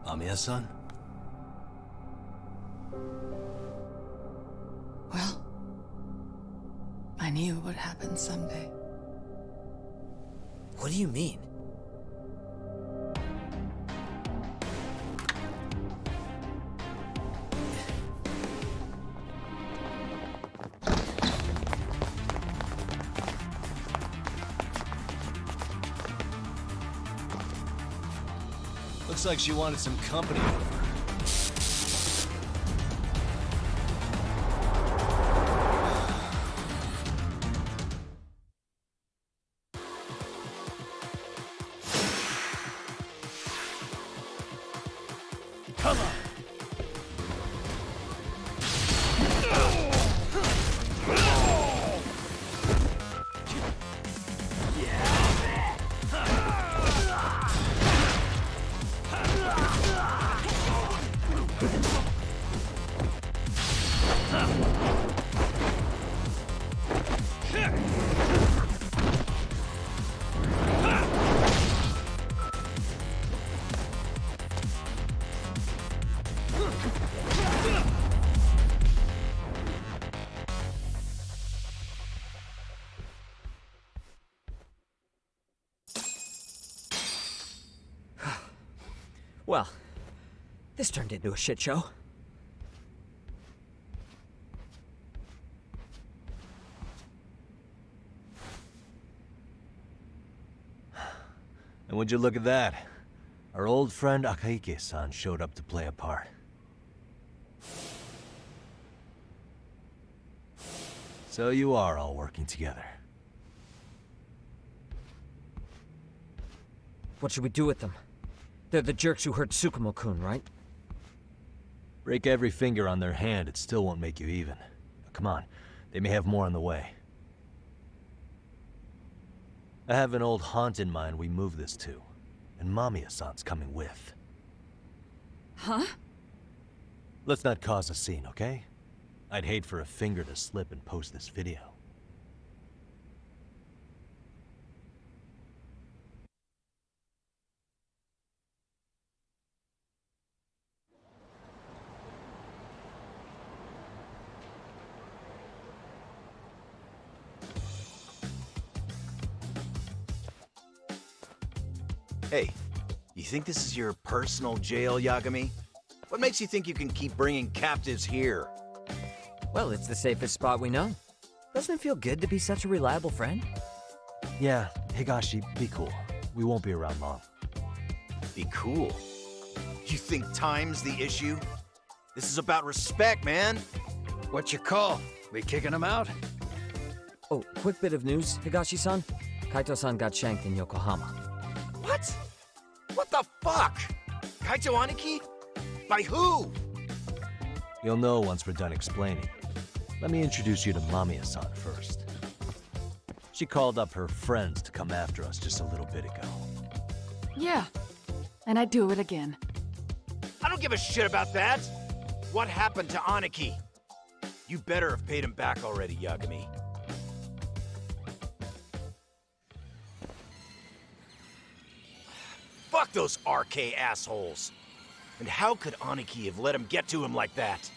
[SPEAKER 2] Amiya-san?
[SPEAKER 14] Well, I knew it would happen someday.
[SPEAKER 7] What do you mean?
[SPEAKER 2] Looks like she wanted some company over.
[SPEAKER 8] Come on!
[SPEAKER 7] Well, this turned into a shit show.
[SPEAKER 2] And would you look at that? Our old friend Akahike-san showed up to play a part. So you are all working together.
[SPEAKER 7] What should we do with them? They're the jerks who hurt Tsukumo-kun, right?
[SPEAKER 2] Break every finger on their hand, it still won't make you even. Come on, they may have more on the way. I have an old haunt in mind we move this to, and Mamiya-san's coming with.
[SPEAKER 13] Huh?
[SPEAKER 2] Let's not cause a scene, okay? I'd hate for a finger to slip and post this video.
[SPEAKER 15] Hey, you think this is your personal jail, Yagami? What makes you think you can keep bringing captives here?
[SPEAKER 7] Well, it's the safest spot we know. Doesn't it feel good to be such a reliable friend?
[SPEAKER 2] Yeah, Higashi, be cool. We won't be around long.
[SPEAKER 15] Be cool? You think time's the issue? This is about respect, man.
[SPEAKER 16] What's your call? We kicking him out?
[SPEAKER 7] Oh, quick bit of news, Higashi-san. Kaito-san got shanked in Yokohama.
[SPEAKER 15] What? What the fuck? Kaito Aniki? By who?
[SPEAKER 2] You'll know once we're done explaining. Let me introduce you to Mamiya-san first. She called up her friends to come after us just a little bit ago.
[SPEAKER 13] Yeah, and I'd do it again.
[SPEAKER 15] I don't give a shit about that. What happened to Aniki? You better have paid him back already, Yagami. Fuck those RK assholes. And how could Aniki have let him get to him like that?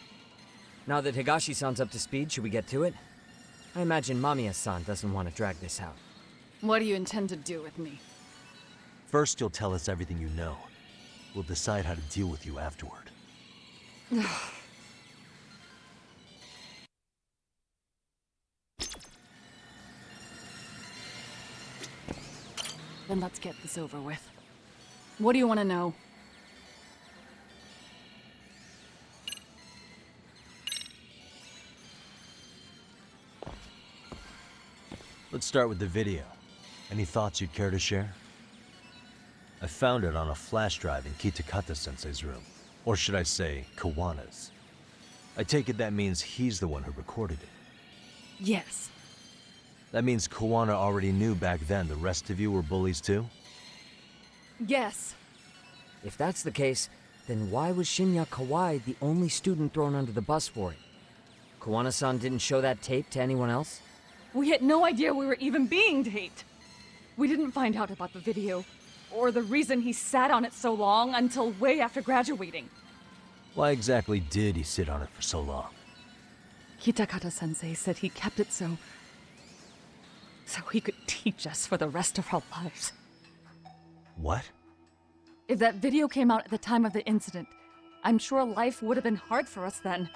[SPEAKER 7] Now that Higashi-san's up to speed, should we get to it? I imagine Mamiya-san doesn't want to drag this out.
[SPEAKER 13] What do you intend to do with me?
[SPEAKER 2] First, you'll tell us everything you know. We'll decide how to deal with you afterward.
[SPEAKER 13] Then let's get this over with. What do you want to know?
[SPEAKER 2] Let's start with the video. Any thoughts you'd care to share? I found it on a flash drive in Kitakata-sensei's room. Or should I say, Kuwana's. I take it that means he's the one who recorded it.
[SPEAKER 13] Yes.
[SPEAKER 2] That means Kuwana already knew back then the rest of you were bullies too?
[SPEAKER 13] Yes.
[SPEAKER 7] If that's the case, then why was Shinya Kawai the only student thrown under the bus for it? Kuwana-san didn't show that tape to anyone else?
[SPEAKER 12] We had no idea we were even being taped. We didn't find out about the video, or the reason he sat on it so long until way after graduating.
[SPEAKER 2] Why exactly did he sit on it for so long?
[SPEAKER 12] Kitakata-sensei said he kept it so he could teach us for the rest of our lives.
[SPEAKER 2] What?
[SPEAKER 12] If that video came out at the time of the incident, I'm sure life would have been hard for us then.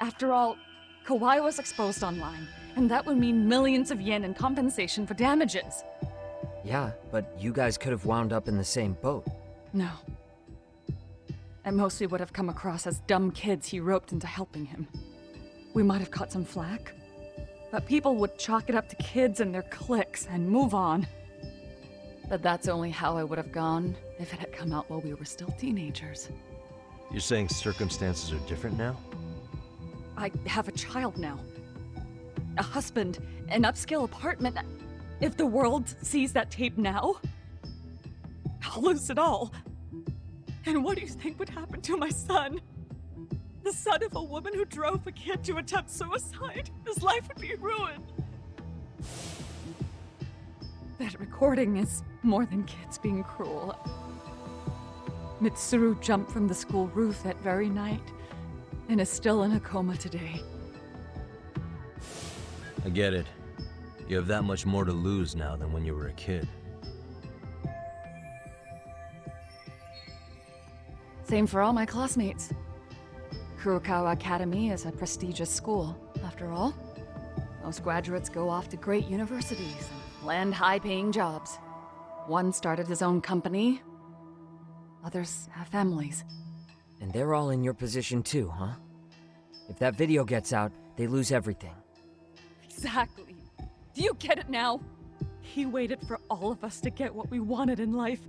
[SPEAKER 12] After all, Kawai was exposed online, and that would mean millions of yen in compensation for damages.
[SPEAKER 7] Yeah, but you guys could have wound up in the same boat.
[SPEAKER 12] No. At most we would have come across as dumb kids he roped into helping him. We might have caught some flack, but people would chalk it up to kids and their cliques and move on. But that's only how I would have gone if it had come out while we were still teenagers.
[SPEAKER 2] You're saying circumstances are different now?
[SPEAKER 12] I have a child now. A husband, an upscale apartment. If the world sees that tape now, I'll lose it all. And what do you think would happen to my son? The son of a woman who drove a kid to attempt suicide. His life would be ruined. That recording is more than kids being cruel. Mitsuru jumped from the school roof that very night and is still in a coma today.
[SPEAKER 2] I get it. You have that much more to lose now than when you were a kid.
[SPEAKER 12] Same for all my classmates. Kurokawa Academy is a prestigious school, after all. Most graduates go off to great universities and land high-paying jobs. One started his own company. Others have families.
[SPEAKER 7] And they're all in your position too, huh? If that video gets out, they lose everything.
[SPEAKER 12] Exactly. Do you get it now? He waited for all of us to get what we wanted in life,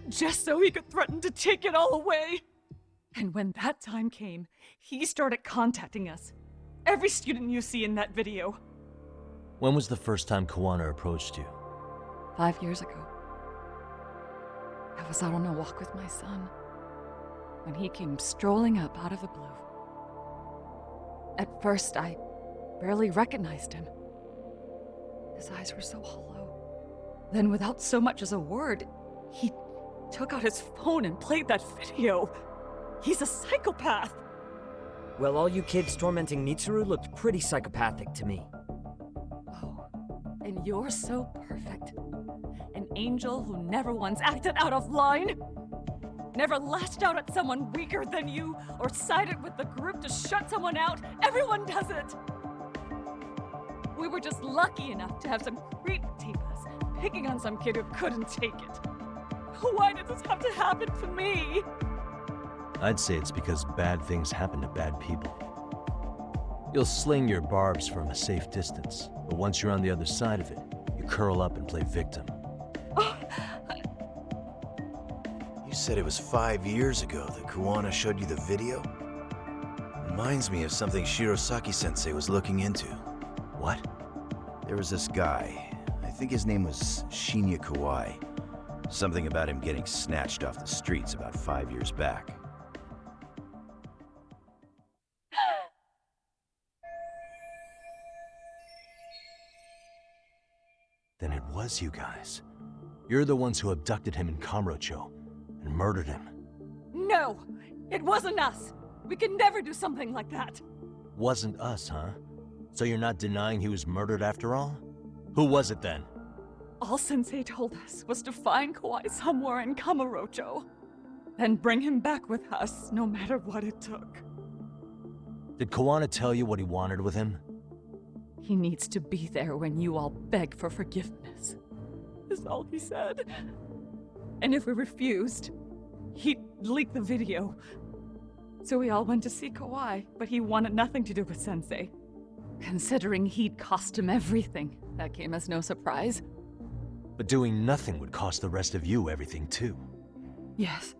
[SPEAKER 12] just so he could threaten to take it all away. And when that time came, he started contacting us. Every student you see in that video.
[SPEAKER 2] When was the first time Kuwana approached you?
[SPEAKER 13] 5 years ago. I was out on a walk with my son when he came strolling up out of the blue. At first, I barely recognized him. His eyes were so hollow. Then, without so much as a word, he took out his phone and played that video. He's a psychopath.
[SPEAKER 7] Well, all you kids tormenting Mitsuru looked pretty psychopathic to me.
[SPEAKER 12] Oh, and you're so perfect. An angel who never once acted out of line. Never lashed out at someone weaker than you, or sided with the group to shut someone out. Everyone does it. We were just lucky enough to have some creep tape us, picking on some kid who couldn't take it. Why did this have to happen to me?
[SPEAKER 2] I'd say it's because bad things happen to bad people. You'll sling your barbs from a safe distance, but once you're on the other side of it, you curl up and play victim.
[SPEAKER 15] You said it was 5 years ago that Kuwana showed you the video? Reminds me of something Shirosaki-sensei was looking into.
[SPEAKER 2] What?
[SPEAKER 15] There was this guy. I think his name was Shinya Kawai. Something about him getting snatched off the streets about 5 years back.
[SPEAKER 2] Then it was you guys. You're the ones who abducted him in Kamurocho and murdered him.
[SPEAKER 12] No! It wasn't us! We could never do something like that!
[SPEAKER 2] Wasn't us, huh? So you're not denying he was murdered after all? Who was it then?
[SPEAKER 12] All Sensei told us was to find Kawai somewhere in Kamurocho, and bring him back with us, no matter what it took.
[SPEAKER 2] Did Kuwana tell you what he wanted with him?
[SPEAKER 12] He needs to be there when you all beg for forgiveness, is all he said. And if we refused, he'd leak the video. So we all went to see Kawai, but he wanted nothing to do with Sensei. Considering he'd cost him everything, that came as no surprise.
[SPEAKER 2] But doing nothing would cost the rest of you everything too.
[SPEAKER 13] Yes.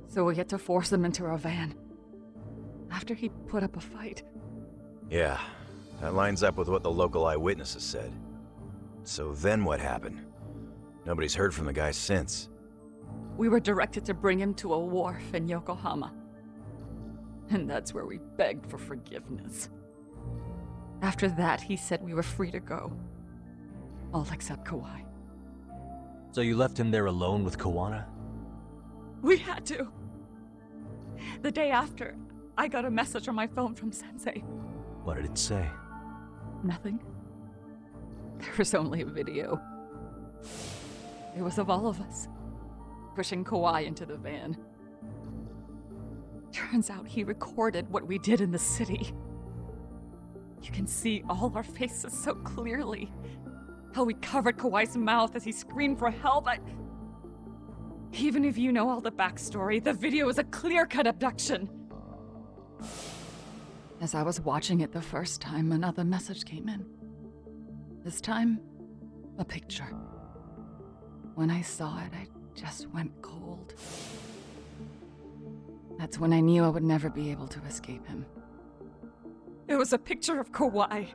[SPEAKER 13] So we had to force him into our van. After he put up a fight.
[SPEAKER 15] Yeah, that lines up with what the local eyewitnesses said. So then what happened? Nobody's heard from the guy since.
[SPEAKER 12] We were directed to bring him to a wharf in Yokohama. And that's where we begged for forgiveness. After that, he said we were free to go. All except Kawai.
[SPEAKER 2] So you left him there alone with Kuwana?
[SPEAKER 12] We had to. The day after, I got a message on my phone from Sensei.
[SPEAKER 2] What did it say?
[SPEAKER 12] Nothing. There was only a video. It was of all of us, pushing Kawai into the van. Turns out he recorded what we did in the city. You can see all our faces so clearly. How we covered Kawai's mouth as he screamed for help. Even if you know all the backstory, the video is a clear-cut abduction.
[SPEAKER 13] As I was watching it the first time, another message came in. This time, a picture. When I saw it, I just went cold. That's when I knew I would never be able to escape him.
[SPEAKER 12] It was a picture of Kawai.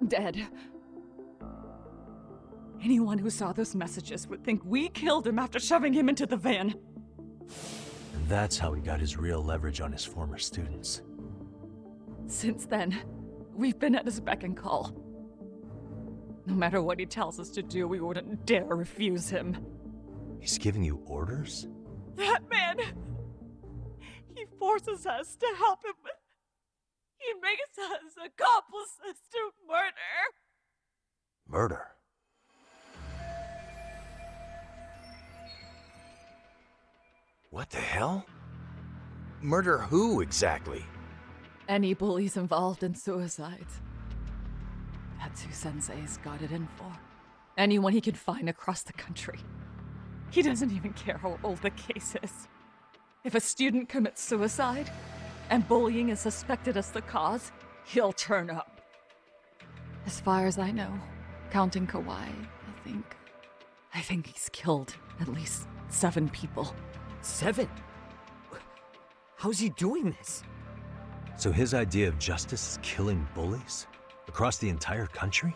[SPEAKER 12] Dead. Anyone who saw those messages would think we killed him after shoving him into the van.
[SPEAKER 2] And that's how he got his real leverage on his former students.
[SPEAKER 12] Since then, we've been at his beck and call. No matter what he tells us to do, we wouldn't dare refuse him.
[SPEAKER 2] He's giving you orders?
[SPEAKER 12] That man! He forces us to help him. He makes us accomplices to murder.
[SPEAKER 2] Murder?
[SPEAKER 15] What the hell? Murder who, exactly?
[SPEAKER 13] Any bullies involved in suicides. That's who Sensei's got it in for.
[SPEAKER 12] Anyone he can find across the country. He doesn't even care how old the case is. If a student commits suicide, and bullying is suspected as the cause, he'll turn up.
[SPEAKER 13] As far as I know, counting Kawai, I think he's killed at least 7 people.
[SPEAKER 7] 7? How's he doing this?
[SPEAKER 2] So his idea of justice is killing bullies? Across the entire country?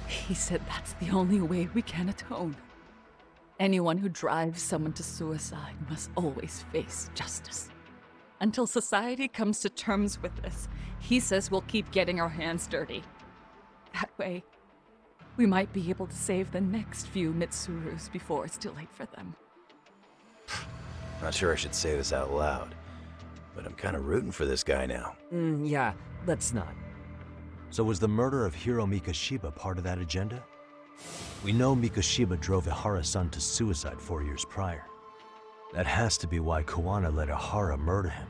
[SPEAKER 13] He said that's the only way we can atone. Anyone who drives someone to suicide must always face justice. Until society comes to terms with this, he says we'll keep getting our hands dirty. That way, we might be able to save the next few Mitsurus before it's too late for them.
[SPEAKER 15] Not sure I should say this out loud, but I'm kind of rooting for this guy now.
[SPEAKER 7] Yeah, let's not.
[SPEAKER 2] So was the murder of Hiro Mikoshiba part of that agenda? We know Mikoshiba drove Ihara-san to suicide 4 years prior. That has to be why Kuwana let Ihara murder him,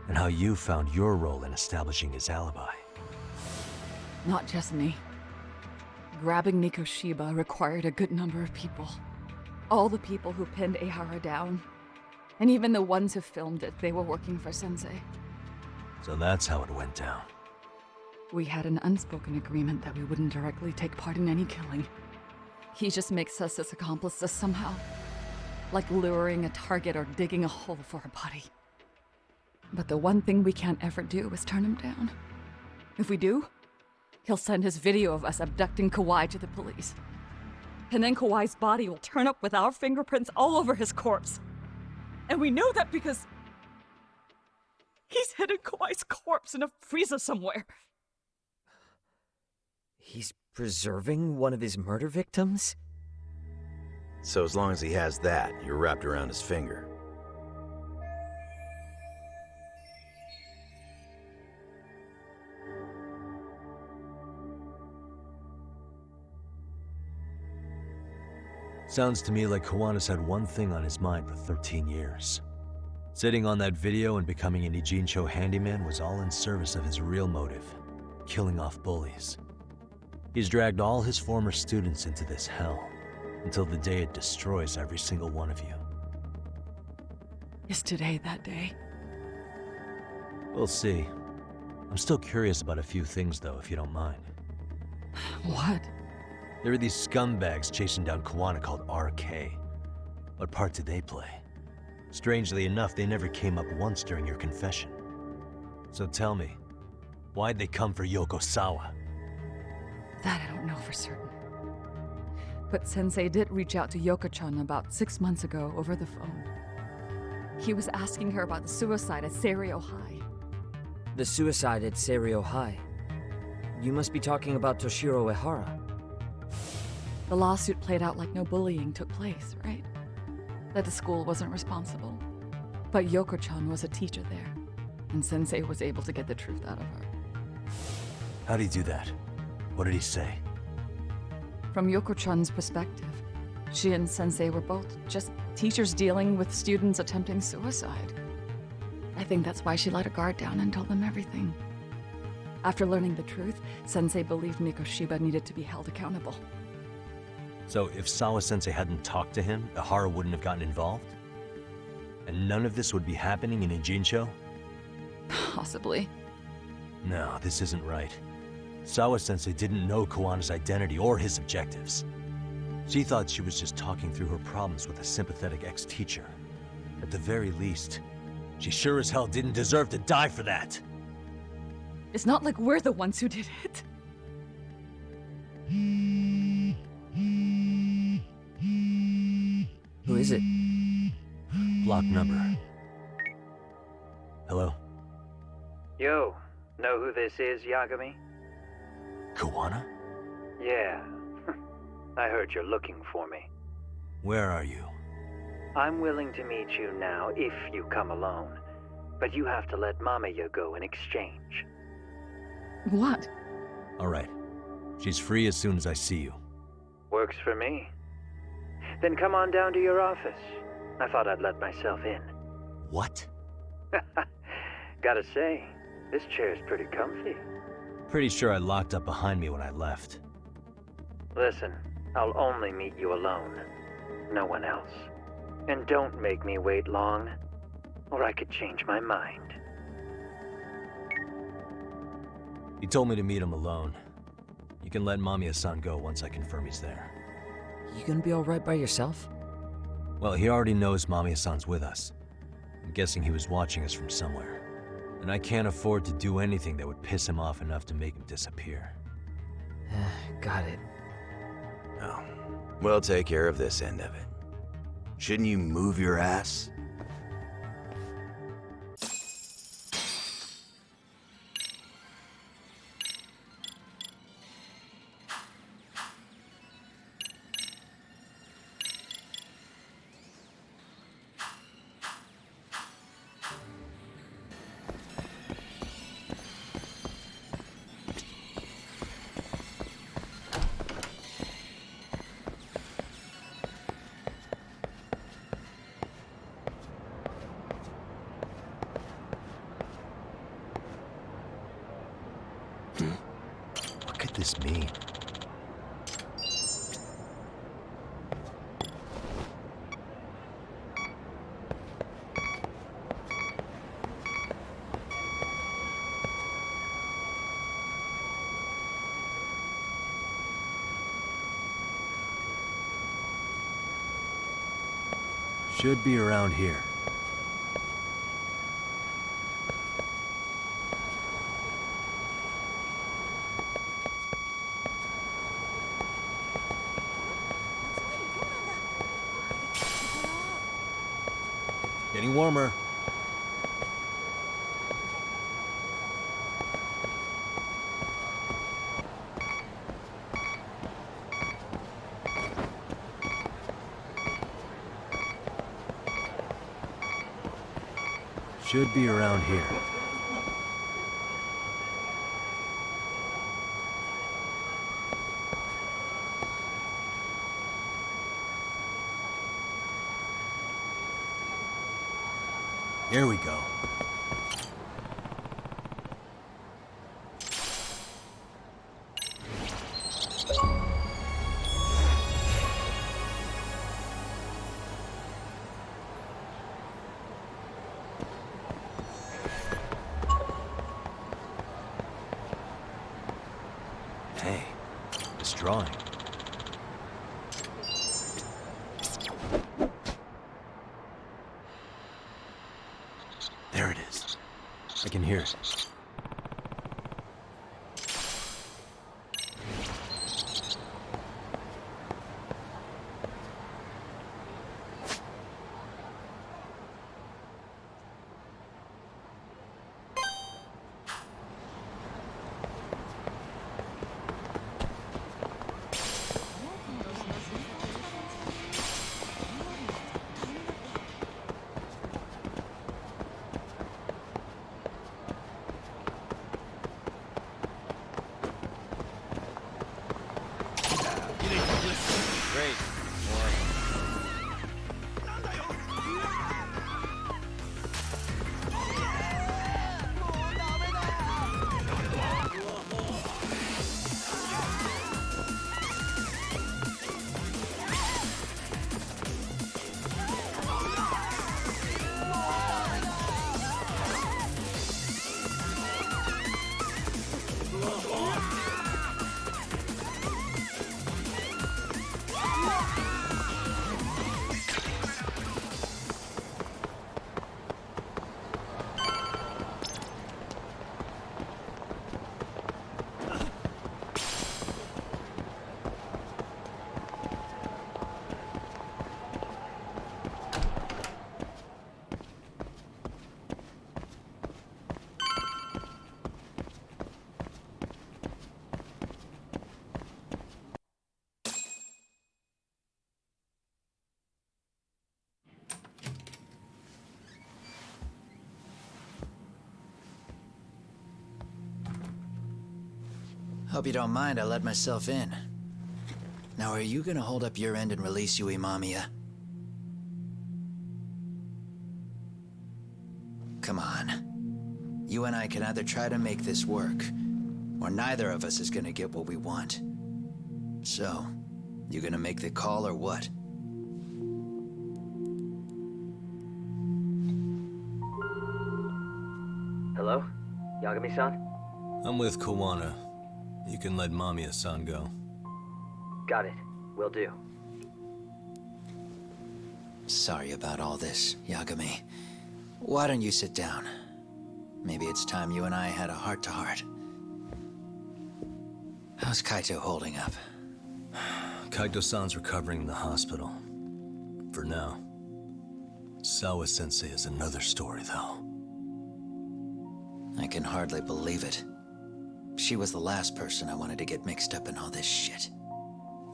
[SPEAKER 2] and how you found your role in establishing his alibi.
[SPEAKER 13] Not just me. Grabbing Mikoshiba required a good number of people. All the people who pinned Ihara down, and even the ones who filmed it, they were working for Sensei.
[SPEAKER 2] So that's how it went down.
[SPEAKER 13] We had an unspoken agreement that we wouldn't directly take part in any killing. He just makes us his accomplices somehow. Like luring a target or digging a hole for a body. But the one thing we can't ever do is turn him down. If we do, he'll send his video of us abducting Kawai to the police. And then Kawai's body will turn up with our fingerprints all over his corpse. And we know that because he's hidden Kawai's corpse in a freezer somewhere.
[SPEAKER 7] He's preserving one of his murder victims?
[SPEAKER 15] So as long as he has that, you're wrapped around his finger.
[SPEAKER 2] Sounds to me like Kuwana's had one thing on his mind for 13 years. Sitting on that video and becoming an Ijincho handyman was all in service of his real motive, killing off bullies. He's dragged all his former students into this hell, until the day it destroys every single one of you.
[SPEAKER 13] Is today that day?
[SPEAKER 2] We'll see. I'm still curious about a few things though, if you don't mind.
[SPEAKER 13] What?
[SPEAKER 2] There are these scumbags chasing down Kuwana called RK. What part did they play? Strangely enough, they never came up once during your confession. So tell me, why'd they come for Yokosawa?
[SPEAKER 13] That I don't know for certain. But Sensei did reach out to Yoko-chan about 6 months ago over the phone. He was asking her about the suicide at Seiryo High.
[SPEAKER 7] The suicide at Seiryo High? You must be talking about Toshiro Ehara.
[SPEAKER 13] The lawsuit played out like no bullying took place, right? That the school wasn't responsible. But Yoko-chan was a teacher there, and Sensei was able to get the truth out of her.
[SPEAKER 2] How'd he do that? What did he say?
[SPEAKER 13] From Yoko-chan's perspective, she and Sensei were both just teachers dealing with students attempting suicide. I think that's why she let her guard down and told them everything. After learning the truth, Sensei believed Mikoshiba needed to be held accountable.
[SPEAKER 2] So if Sawa-sensei hadn't talked to him, Ihara wouldn't have gotten involved? And none of this would be happening in Ijincho?
[SPEAKER 13] Possibly.
[SPEAKER 2] No, this isn't right. Sawa-sensei didn't know Kuwana's identity or his objectives. She thought she was just talking through her problems with a sympathetic ex-teacher. At the very least, she sure as hell didn't deserve to die for that!
[SPEAKER 13] It's not like we're the ones who did it.
[SPEAKER 7] Who is it?
[SPEAKER 2] Block number. Hello?
[SPEAKER 17] Yo, know who this is, Yagami?
[SPEAKER 2] Kuwana?
[SPEAKER 17] Yeah. I heard you're looking for me.
[SPEAKER 2] Where are you?
[SPEAKER 17] I'm willing to meet you now if you come alone. But you have to let Mamiya go in exchange.
[SPEAKER 13] What?
[SPEAKER 2] Alright. She's free as soon as I see you.
[SPEAKER 17] Works for me. Then come on down to your office. I thought I'd let myself in.
[SPEAKER 2] What?
[SPEAKER 17] Gotta say, this chair's pretty comfy.
[SPEAKER 2] Pretty sure I locked up behind me when I left.
[SPEAKER 17] Listen, I'll only meet you alone. No one else. And don't make me wait long, or I could change my mind.
[SPEAKER 2] He told me to meet him alone. You can let Mamiya-san go once I confirm he's there.
[SPEAKER 7] You gonna be alright by yourself?
[SPEAKER 2] Well, he already knows Mamiya-san's with us. I'm guessing he was watching us from somewhere. And I can't afford to do anything that would piss him off enough to make him disappear.
[SPEAKER 7] Got it.
[SPEAKER 15] Oh, we'll take care of this end of it. Shouldn't you move your ass?
[SPEAKER 2] What could this mean? Should be around here. Getting warmer. Should be around here. Here we go. Hey, this drawing. There it is. I can hear it.
[SPEAKER 16] Hope you don't mind I let myself in. Now, are you gonna hold up your end and release Yui Mamiya? Come on. You and I can either try to make this work, or neither of us is gonna get what we want. So, you gonna make the call or what?
[SPEAKER 7] Hello? Yagami-san?
[SPEAKER 2] I'm with Kuwana. You can let Mamiya-san go.
[SPEAKER 7] Got it. Will do.
[SPEAKER 16] Sorry about all this, Yagami. Why don't you sit down? Maybe it's time you and I had a heart-to-heart. How's Kaito holding up?
[SPEAKER 2] Kaito-san's recovering in the hospital. For now. Sawa-sensei is another story, though.
[SPEAKER 16] I can hardly believe it. She was the last person I wanted to get mixed up in all this shit.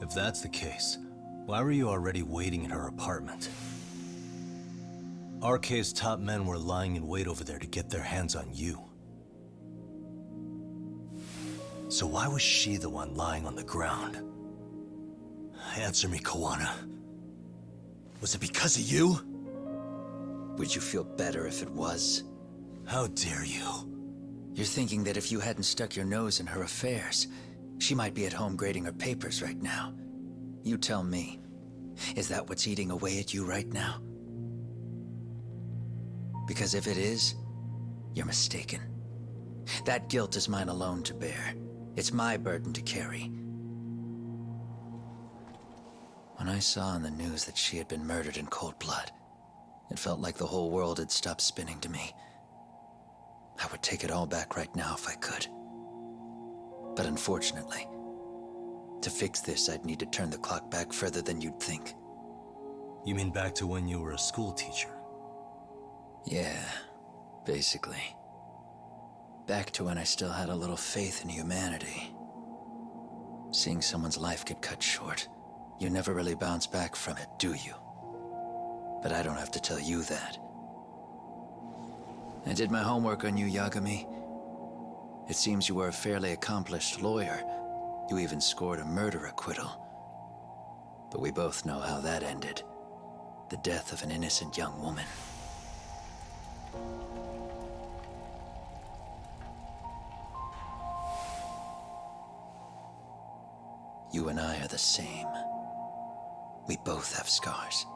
[SPEAKER 2] If that's the case, why were you already waiting in her apartment? RK's top men were lying in wait over there to get their hands on you. So why was she the one lying on the ground? Answer me, Kuwana. Was it because of you?
[SPEAKER 16] Would you feel better if it was?
[SPEAKER 2] How dare you?
[SPEAKER 16] You're thinking that if you hadn't stuck your nose in her affairs, she might be at home grading her papers right now. You tell me, is that what's eating away at you right now? Because if it is, you're mistaken. That guilt is mine alone to bear. It's my burden to carry. When I saw on the news that she had been murdered in cold blood, it felt like the whole world had stopped spinning to me. I would take it all back right now if I could. But unfortunately, to fix this, I'd need to turn the clock back further than you'd think.
[SPEAKER 2] You mean back to when you were a school teacher?
[SPEAKER 16] Yeah, basically. Back to when I still had a little faith in humanity. Seeing someone's life get cut short, you never really bounce back from it, do you? But I don't have to tell you that. I did my homework on you, Yagami. It seems you were a fairly accomplished lawyer. You even scored a murder acquittal. But we both know how that ended. The death of an innocent young woman. You and I are the same. We both have scars.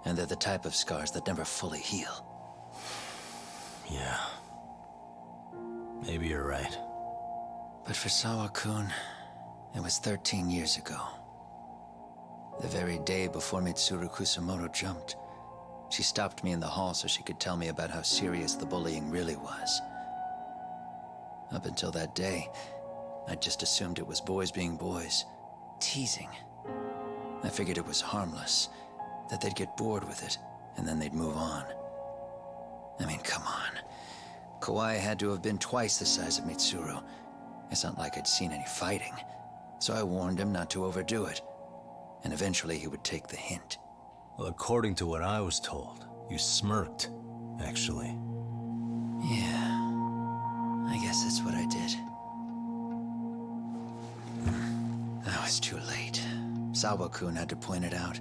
[SPEAKER 16] And they're the type of scars that never fully heal.
[SPEAKER 2] Yeah. Maybe you're right.
[SPEAKER 16] But for Sawa-kun, it was 13 years ago. The very day before Mitsuru Kusumoto jumped, she stopped me in the hall so she could tell me about how serious the bullying really was. Up until that day, I just assumed it was boys being boys, teasing. I figured it was harmless, that they'd get bored with it, and then they'd move on. I mean, come on. Kawai had to have been twice the size of Mitsuru. It's not like I'd seen any fighting, so I warned him not to overdo it, and eventually he would take the hint.
[SPEAKER 2] Well, according to what I was told, you smirked, actually.
[SPEAKER 16] Yeah, I guess that's what I did. That was too late. Sawa-kun had to point it out.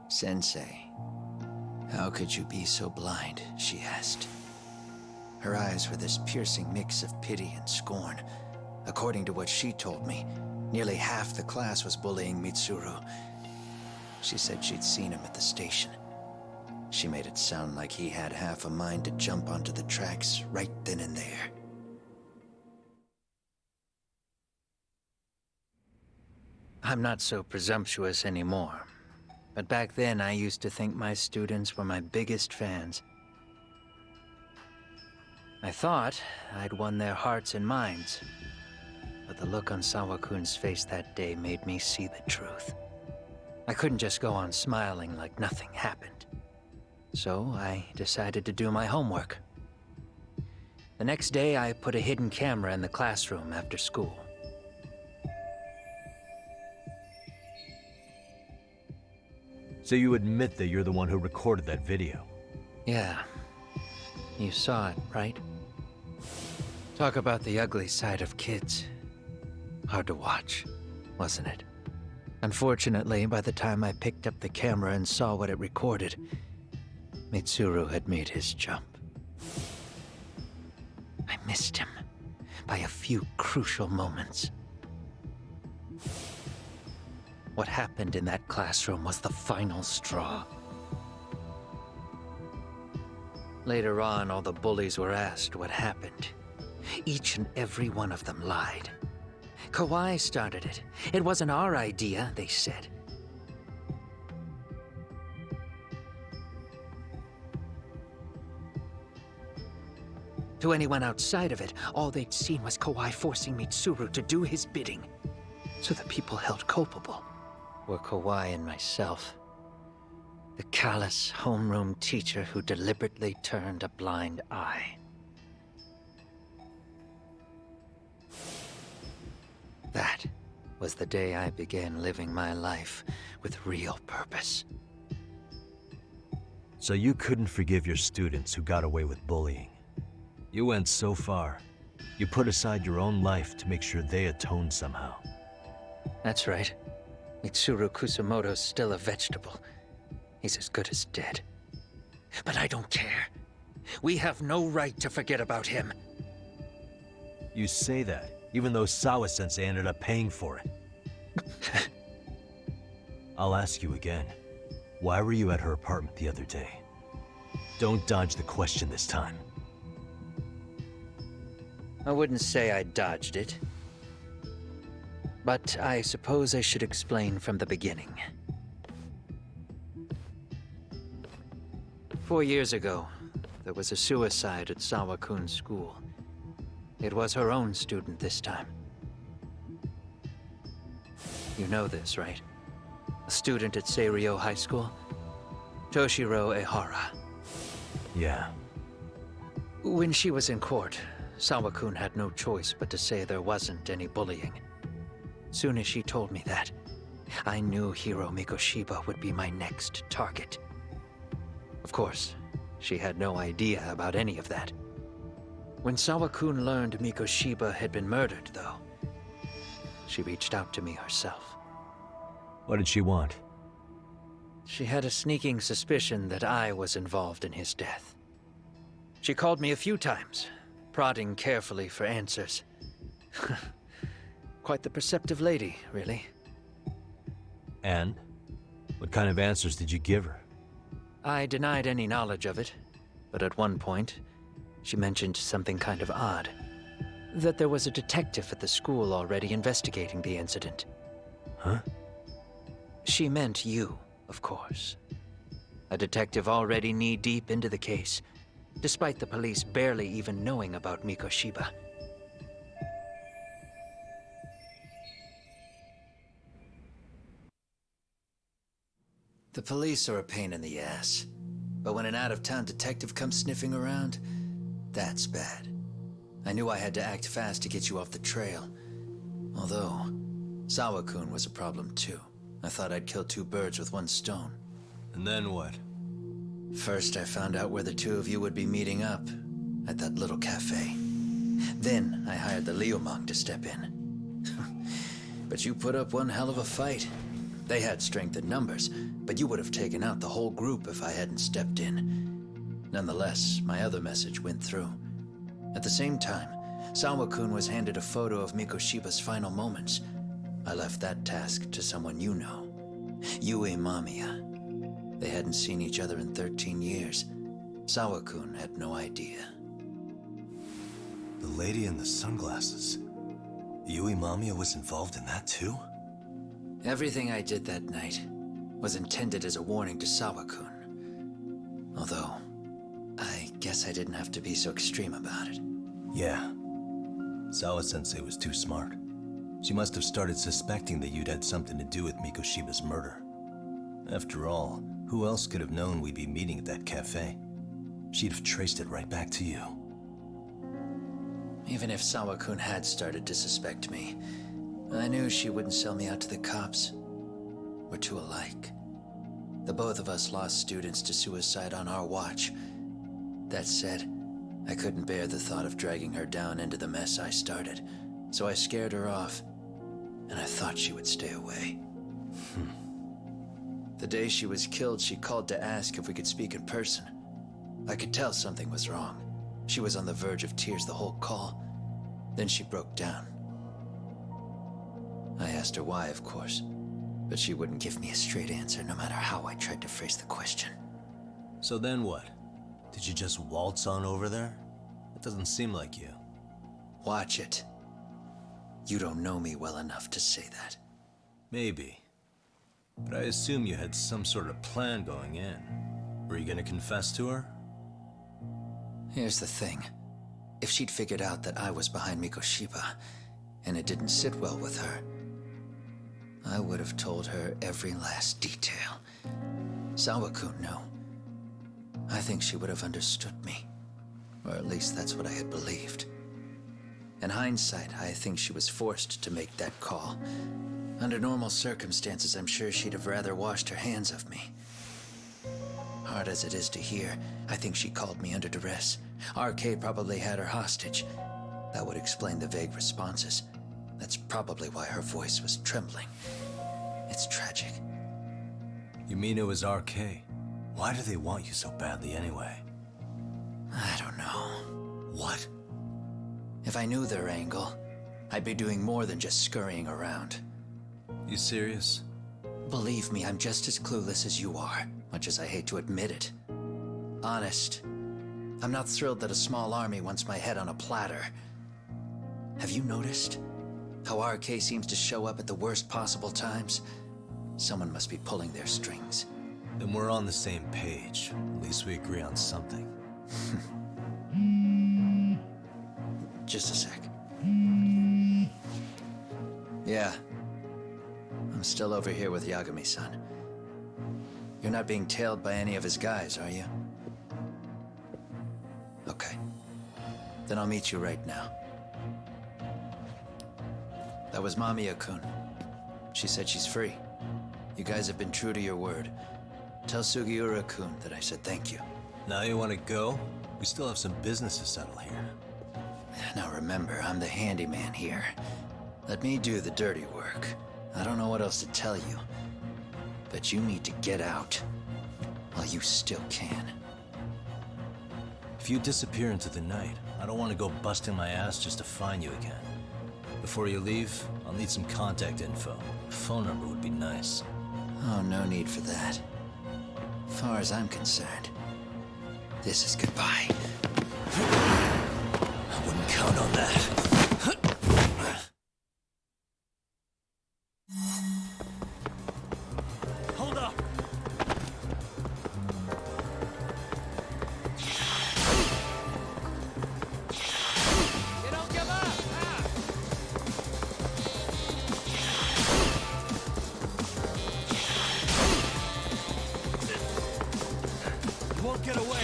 [SPEAKER 16] Sensei, how could you be so blind, she asked. Her eyes were this piercing mix of pity and scorn. According to what she told me, nearly half the class was bullying Mitsuru. She said she'd seen him at the station. She made it sound like he had half a mind to jump onto the tracks right then and there. I'm not so presumptuous anymore. But back then, I used to think my students were my biggest fans. I thought I'd won their hearts and minds. But the look on Sawa-kun's face that day made me see the truth. I couldn't just go on smiling like nothing happened. So I decided to do my homework. The next day, I put a hidden camera in the classroom after school.
[SPEAKER 2] So you admit that you're the one who recorded that video?
[SPEAKER 16] Yeah. You saw it, right? Talk about the ugly side of kids. Hard to watch, wasn't it? Unfortunately, by the time I picked up the camera and saw what it recorded, Mitsuru had made his jump. I missed him by a few crucial moments. What happened in that classroom was the final straw. Later on, all the bullies were asked what happened. Each and every one of them lied. Kawai started it. It wasn't our idea, they said.
[SPEAKER 17] To anyone outside of it, all they'd seen was Kawai forcing Mitsuru to do his bidding. So the people held culpable were Kawai and myself. The callous homeroom teacher who deliberately turned a blind eye. That was the day I began living my life with real purpose.
[SPEAKER 2] So you couldn't forgive your students who got away with bullying. You went so far. You put aside your own life to make sure they atoned somehow.
[SPEAKER 17] That's right. Mitsuru Kusumoto's still a vegetable. He's as good as dead. But I don't care. We have no right to forget about him.
[SPEAKER 2] You say that, even though Sawa-sensei ended up paying for it. I'll ask you again. Why were you at her apartment the other day? Don't dodge the question this time.
[SPEAKER 17] I wouldn't say I dodged it. But I suppose I should explain from the beginning. 4 years ago, there was a suicide at Sawa-kun's school. It was her own student this time. You know this, right? A student at Seiryo High School? Toshiro Ehara.
[SPEAKER 2] Yeah.
[SPEAKER 17] When she was in court, Sawa-kun had no choice but to say there wasn't any bullying. Soon as she told me that, I knew Hiro Mikoshiba would be my next target. Of course, she had no idea about any of that. When Sawa-kun learned Mikoshiba had been murdered, though, she reached out to me herself.
[SPEAKER 2] What did she want?
[SPEAKER 17] She had a sneaking suspicion that I was involved in his death. She called me a few times, prodding carefully for answers. Quite the perceptive lady, really.
[SPEAKER 2] And? What kind of answers did you give her?
[SPEAKER 17] I denied any knowledge of it, but at one point, she mentioned something kind of odd. That there was a detective at the school already investigating the incident.
[SPEAKER 2] Huh?
[SPEAKER 17] She meant you, of course. A detective already knee-deep into the case, despite the police barely even knowing about Mikoshiba. The police are a pain in the ass. But when an out-of-town detective comes sniffing around, that's bad. I knew I had to act fast to get you off the trail. Although, Sawa-kun was a problem too. I thought I'd kill two birds with one stone.
[SPEAKER 2] And then what?
[SPEAKER 17] First, I found out where the two of you would be meeting up, at that little cafe. Then, I hired the Liumang to step in. But you put up one hell of a fight. They had strength in numbers, but you would have taken out the whole group if I hadn't stepped in. Nonetheless, my other message went through. At the same time, Sawa-kun was handed a photo of Mikoshiba's final moments. I left that task to someone you know. Yue Mamiya. They hadn't seen each other in 13 years. Sawa-kun had no idea.
[SPEAKER 15] The lady in the sunglasses. Yue Mamiya was involved in that too?
[SPEAKER 17] Everything I did that night was intended as a warning to Sawa-kun. Although, I guess I didn't have to be so extreme about it.
[SPEAKER 15] Yeah. Sawa-sensei was too smart. She must have started suspecting that you'd had something to do with Mikoshiba's murder. After all, who else could have known we'd be meeting at that cafe? She'd have traced it right back to you.
[SPEAKER 17] Even if Sawa-kun had started to suspect me, I knew she wouldn't sell me out to the cops. We're too alike. The both of us lost students to suicide on our watch. That said, I couldn't bear the thought of dragging her down into the mess I started, so I scared her off, and I thought she would stay away. The day she was killed, she called to ask if we could speak in person. I could tell something was wrong. She was on the verge of tears the whole call. Then she broke down. I asked her why, of course, but she wouldn't give me a straight answer no matter how I tried to phrase the question.
[SPEAKER 15] So then what? Did you just waltz on over there? It doesn't seem like you.
[SPEAKER 17] Watch it. You don't know me well enough to say that.
[SPEAKER 15] Maybe. But I assume you had some sort of plan going in. Were you gonna confess to her?
[SPEAKER 17] Here's the thing. if she'd figured out that I was behind Mikoshiba, and it didn't sit well with her, I would have told her every last detail. Sawa-kun knew. I think she would have understood me. Or at least that's what I had believed. In hindsight, I think she was forced to make that call. Under normal circumstances, I'm sure she'd have rather washed her hands of me. Hard as it is to hear, I think she called me under duress. RK probably had her hostage. That would explain the vague responses. That's probably why her voice was trembling. It's tragic.
[SPEAKER 2] You mean it was RK? Why do they want you so badly anyway?
[SPEAKER 17] I don't know.
[SPEAKER 2] What?
[SPEAKER 17] If I knew their angle, I'd be doing more than just scurrying around.
[SPEAKER 2] You serious?
[SPEAKER 17] Believe me, I'm just as clueless as you are, much as I hate to admit it. Honest, I'm not thrilled that a small army wants my head on a platter. Have you noticed how RK seems to show up at the worst possible times? Someone must be pulling their strings.
[SPEAKER 2] Then we're on the same page. At least we agree on something.
[SPEAKER 17] Just a sec. Yeah. I'm still over here with Yagami-san. You're not being tailed by any of his guys, are you? Okay. Then I'll meet you right now. That was Mamiya-kun. She said she's free. You guys have been true to your word. Tell Sugiura-kun that I said thank you.
[SPEAKER 2] Now you want to go? We still have some business to settle here.
[SPEAKER 17] Now remember, I'm the handyman here. Let me do the dirty work. I don't know what else to tell you. But you need to get out while you still can.
[SPEAKER 2] If you disappear into the night, I don't want to go busting my ass just to find you again. Before you leave, I'll need some contact info. A phone number would be nice.
[SPEAKER 17] Oh, no need for that. As far as I'm concerned, this is goodbye.
[SPEAKER 2] I wouldn't count on that. Hold up!
[SPEAKER 8] You don't give up, huh?
[SPEAKER 2] You won't get away.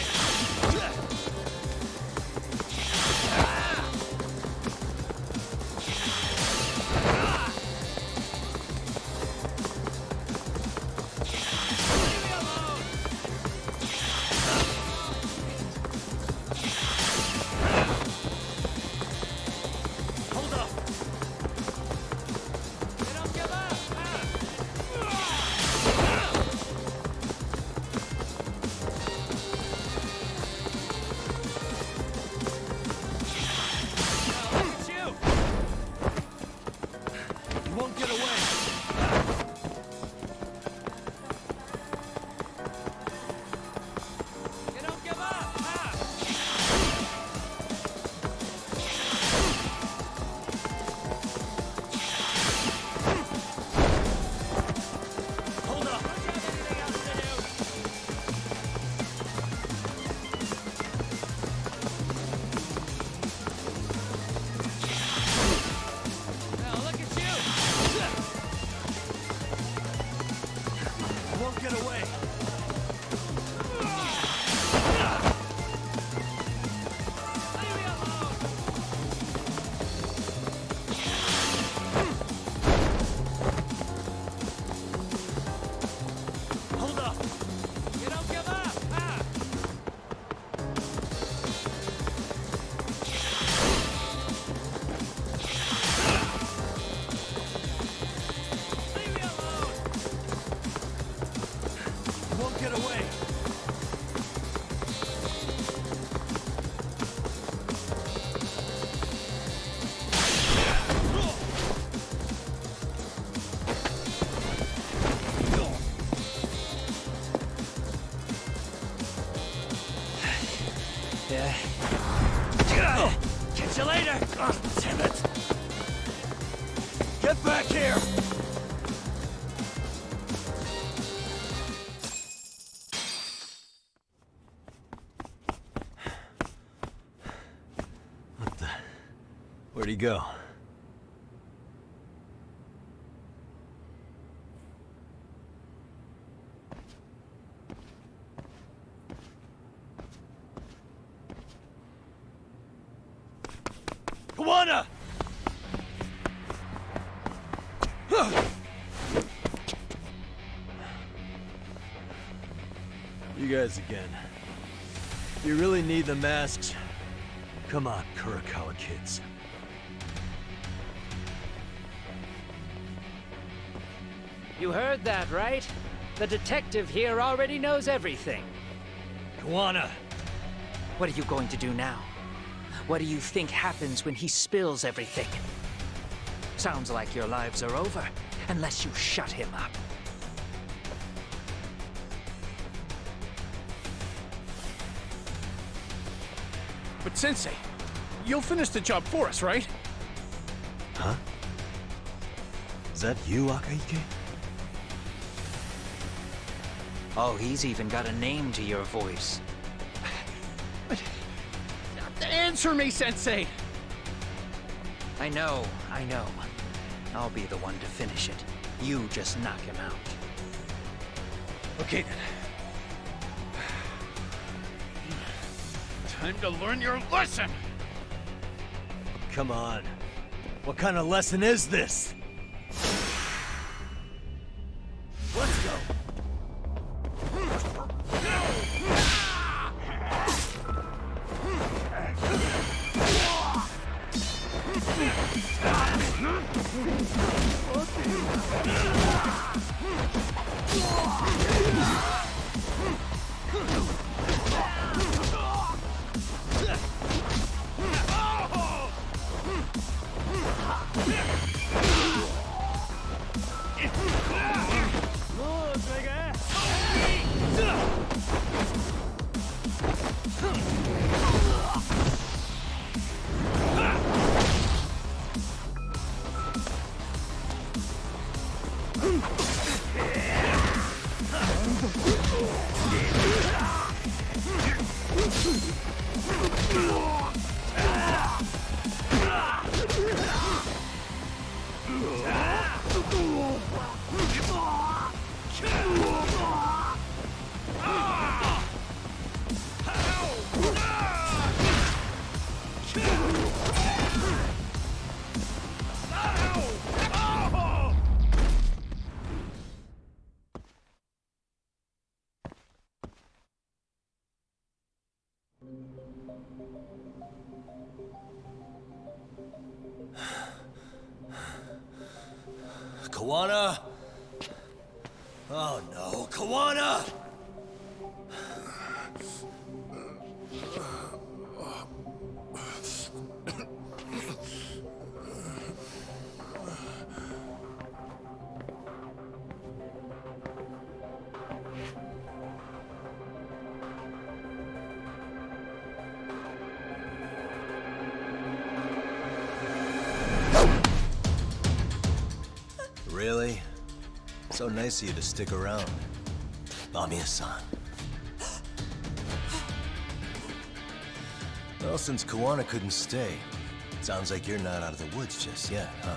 [SPEAKER 2] Where'd he go? Kuwana! You guys again. You really need the masks? Come on, Kurakawa kids.
[SPEAKER 18] You heard that, right? The detective here already knows everything.
[SPEAKER 2] Kuwana!
[SPEAKER 18] What are you going to do now? What do you think happens when he spills everything? Sounds like your lives are over, unless you shut him up.
[SPEAKER 19] But Sensei, you'll finish the job for us, right?
[SPEAKER 2] Huh? Is that you, Akayuki?
[SPEAKER 18] Oh, he's even got a name to your voice.
[SPEAKER 19] But... answer me, Sensei!
[SPEAKER 18] I know. I'll be the one to finish it. You just knock him out.
[SPEAKER 19] Okay then. Time to learn your lesson!
[SPEAKER 2] Come on. What kind of lesson is this? Let's go! Kuwana? Oh no, Kuwana! Really? So nice of you to stick around. Bamiya-san. Well, since Kuwana couldn't stay, sounds like you're not out of the woods just yet, huh?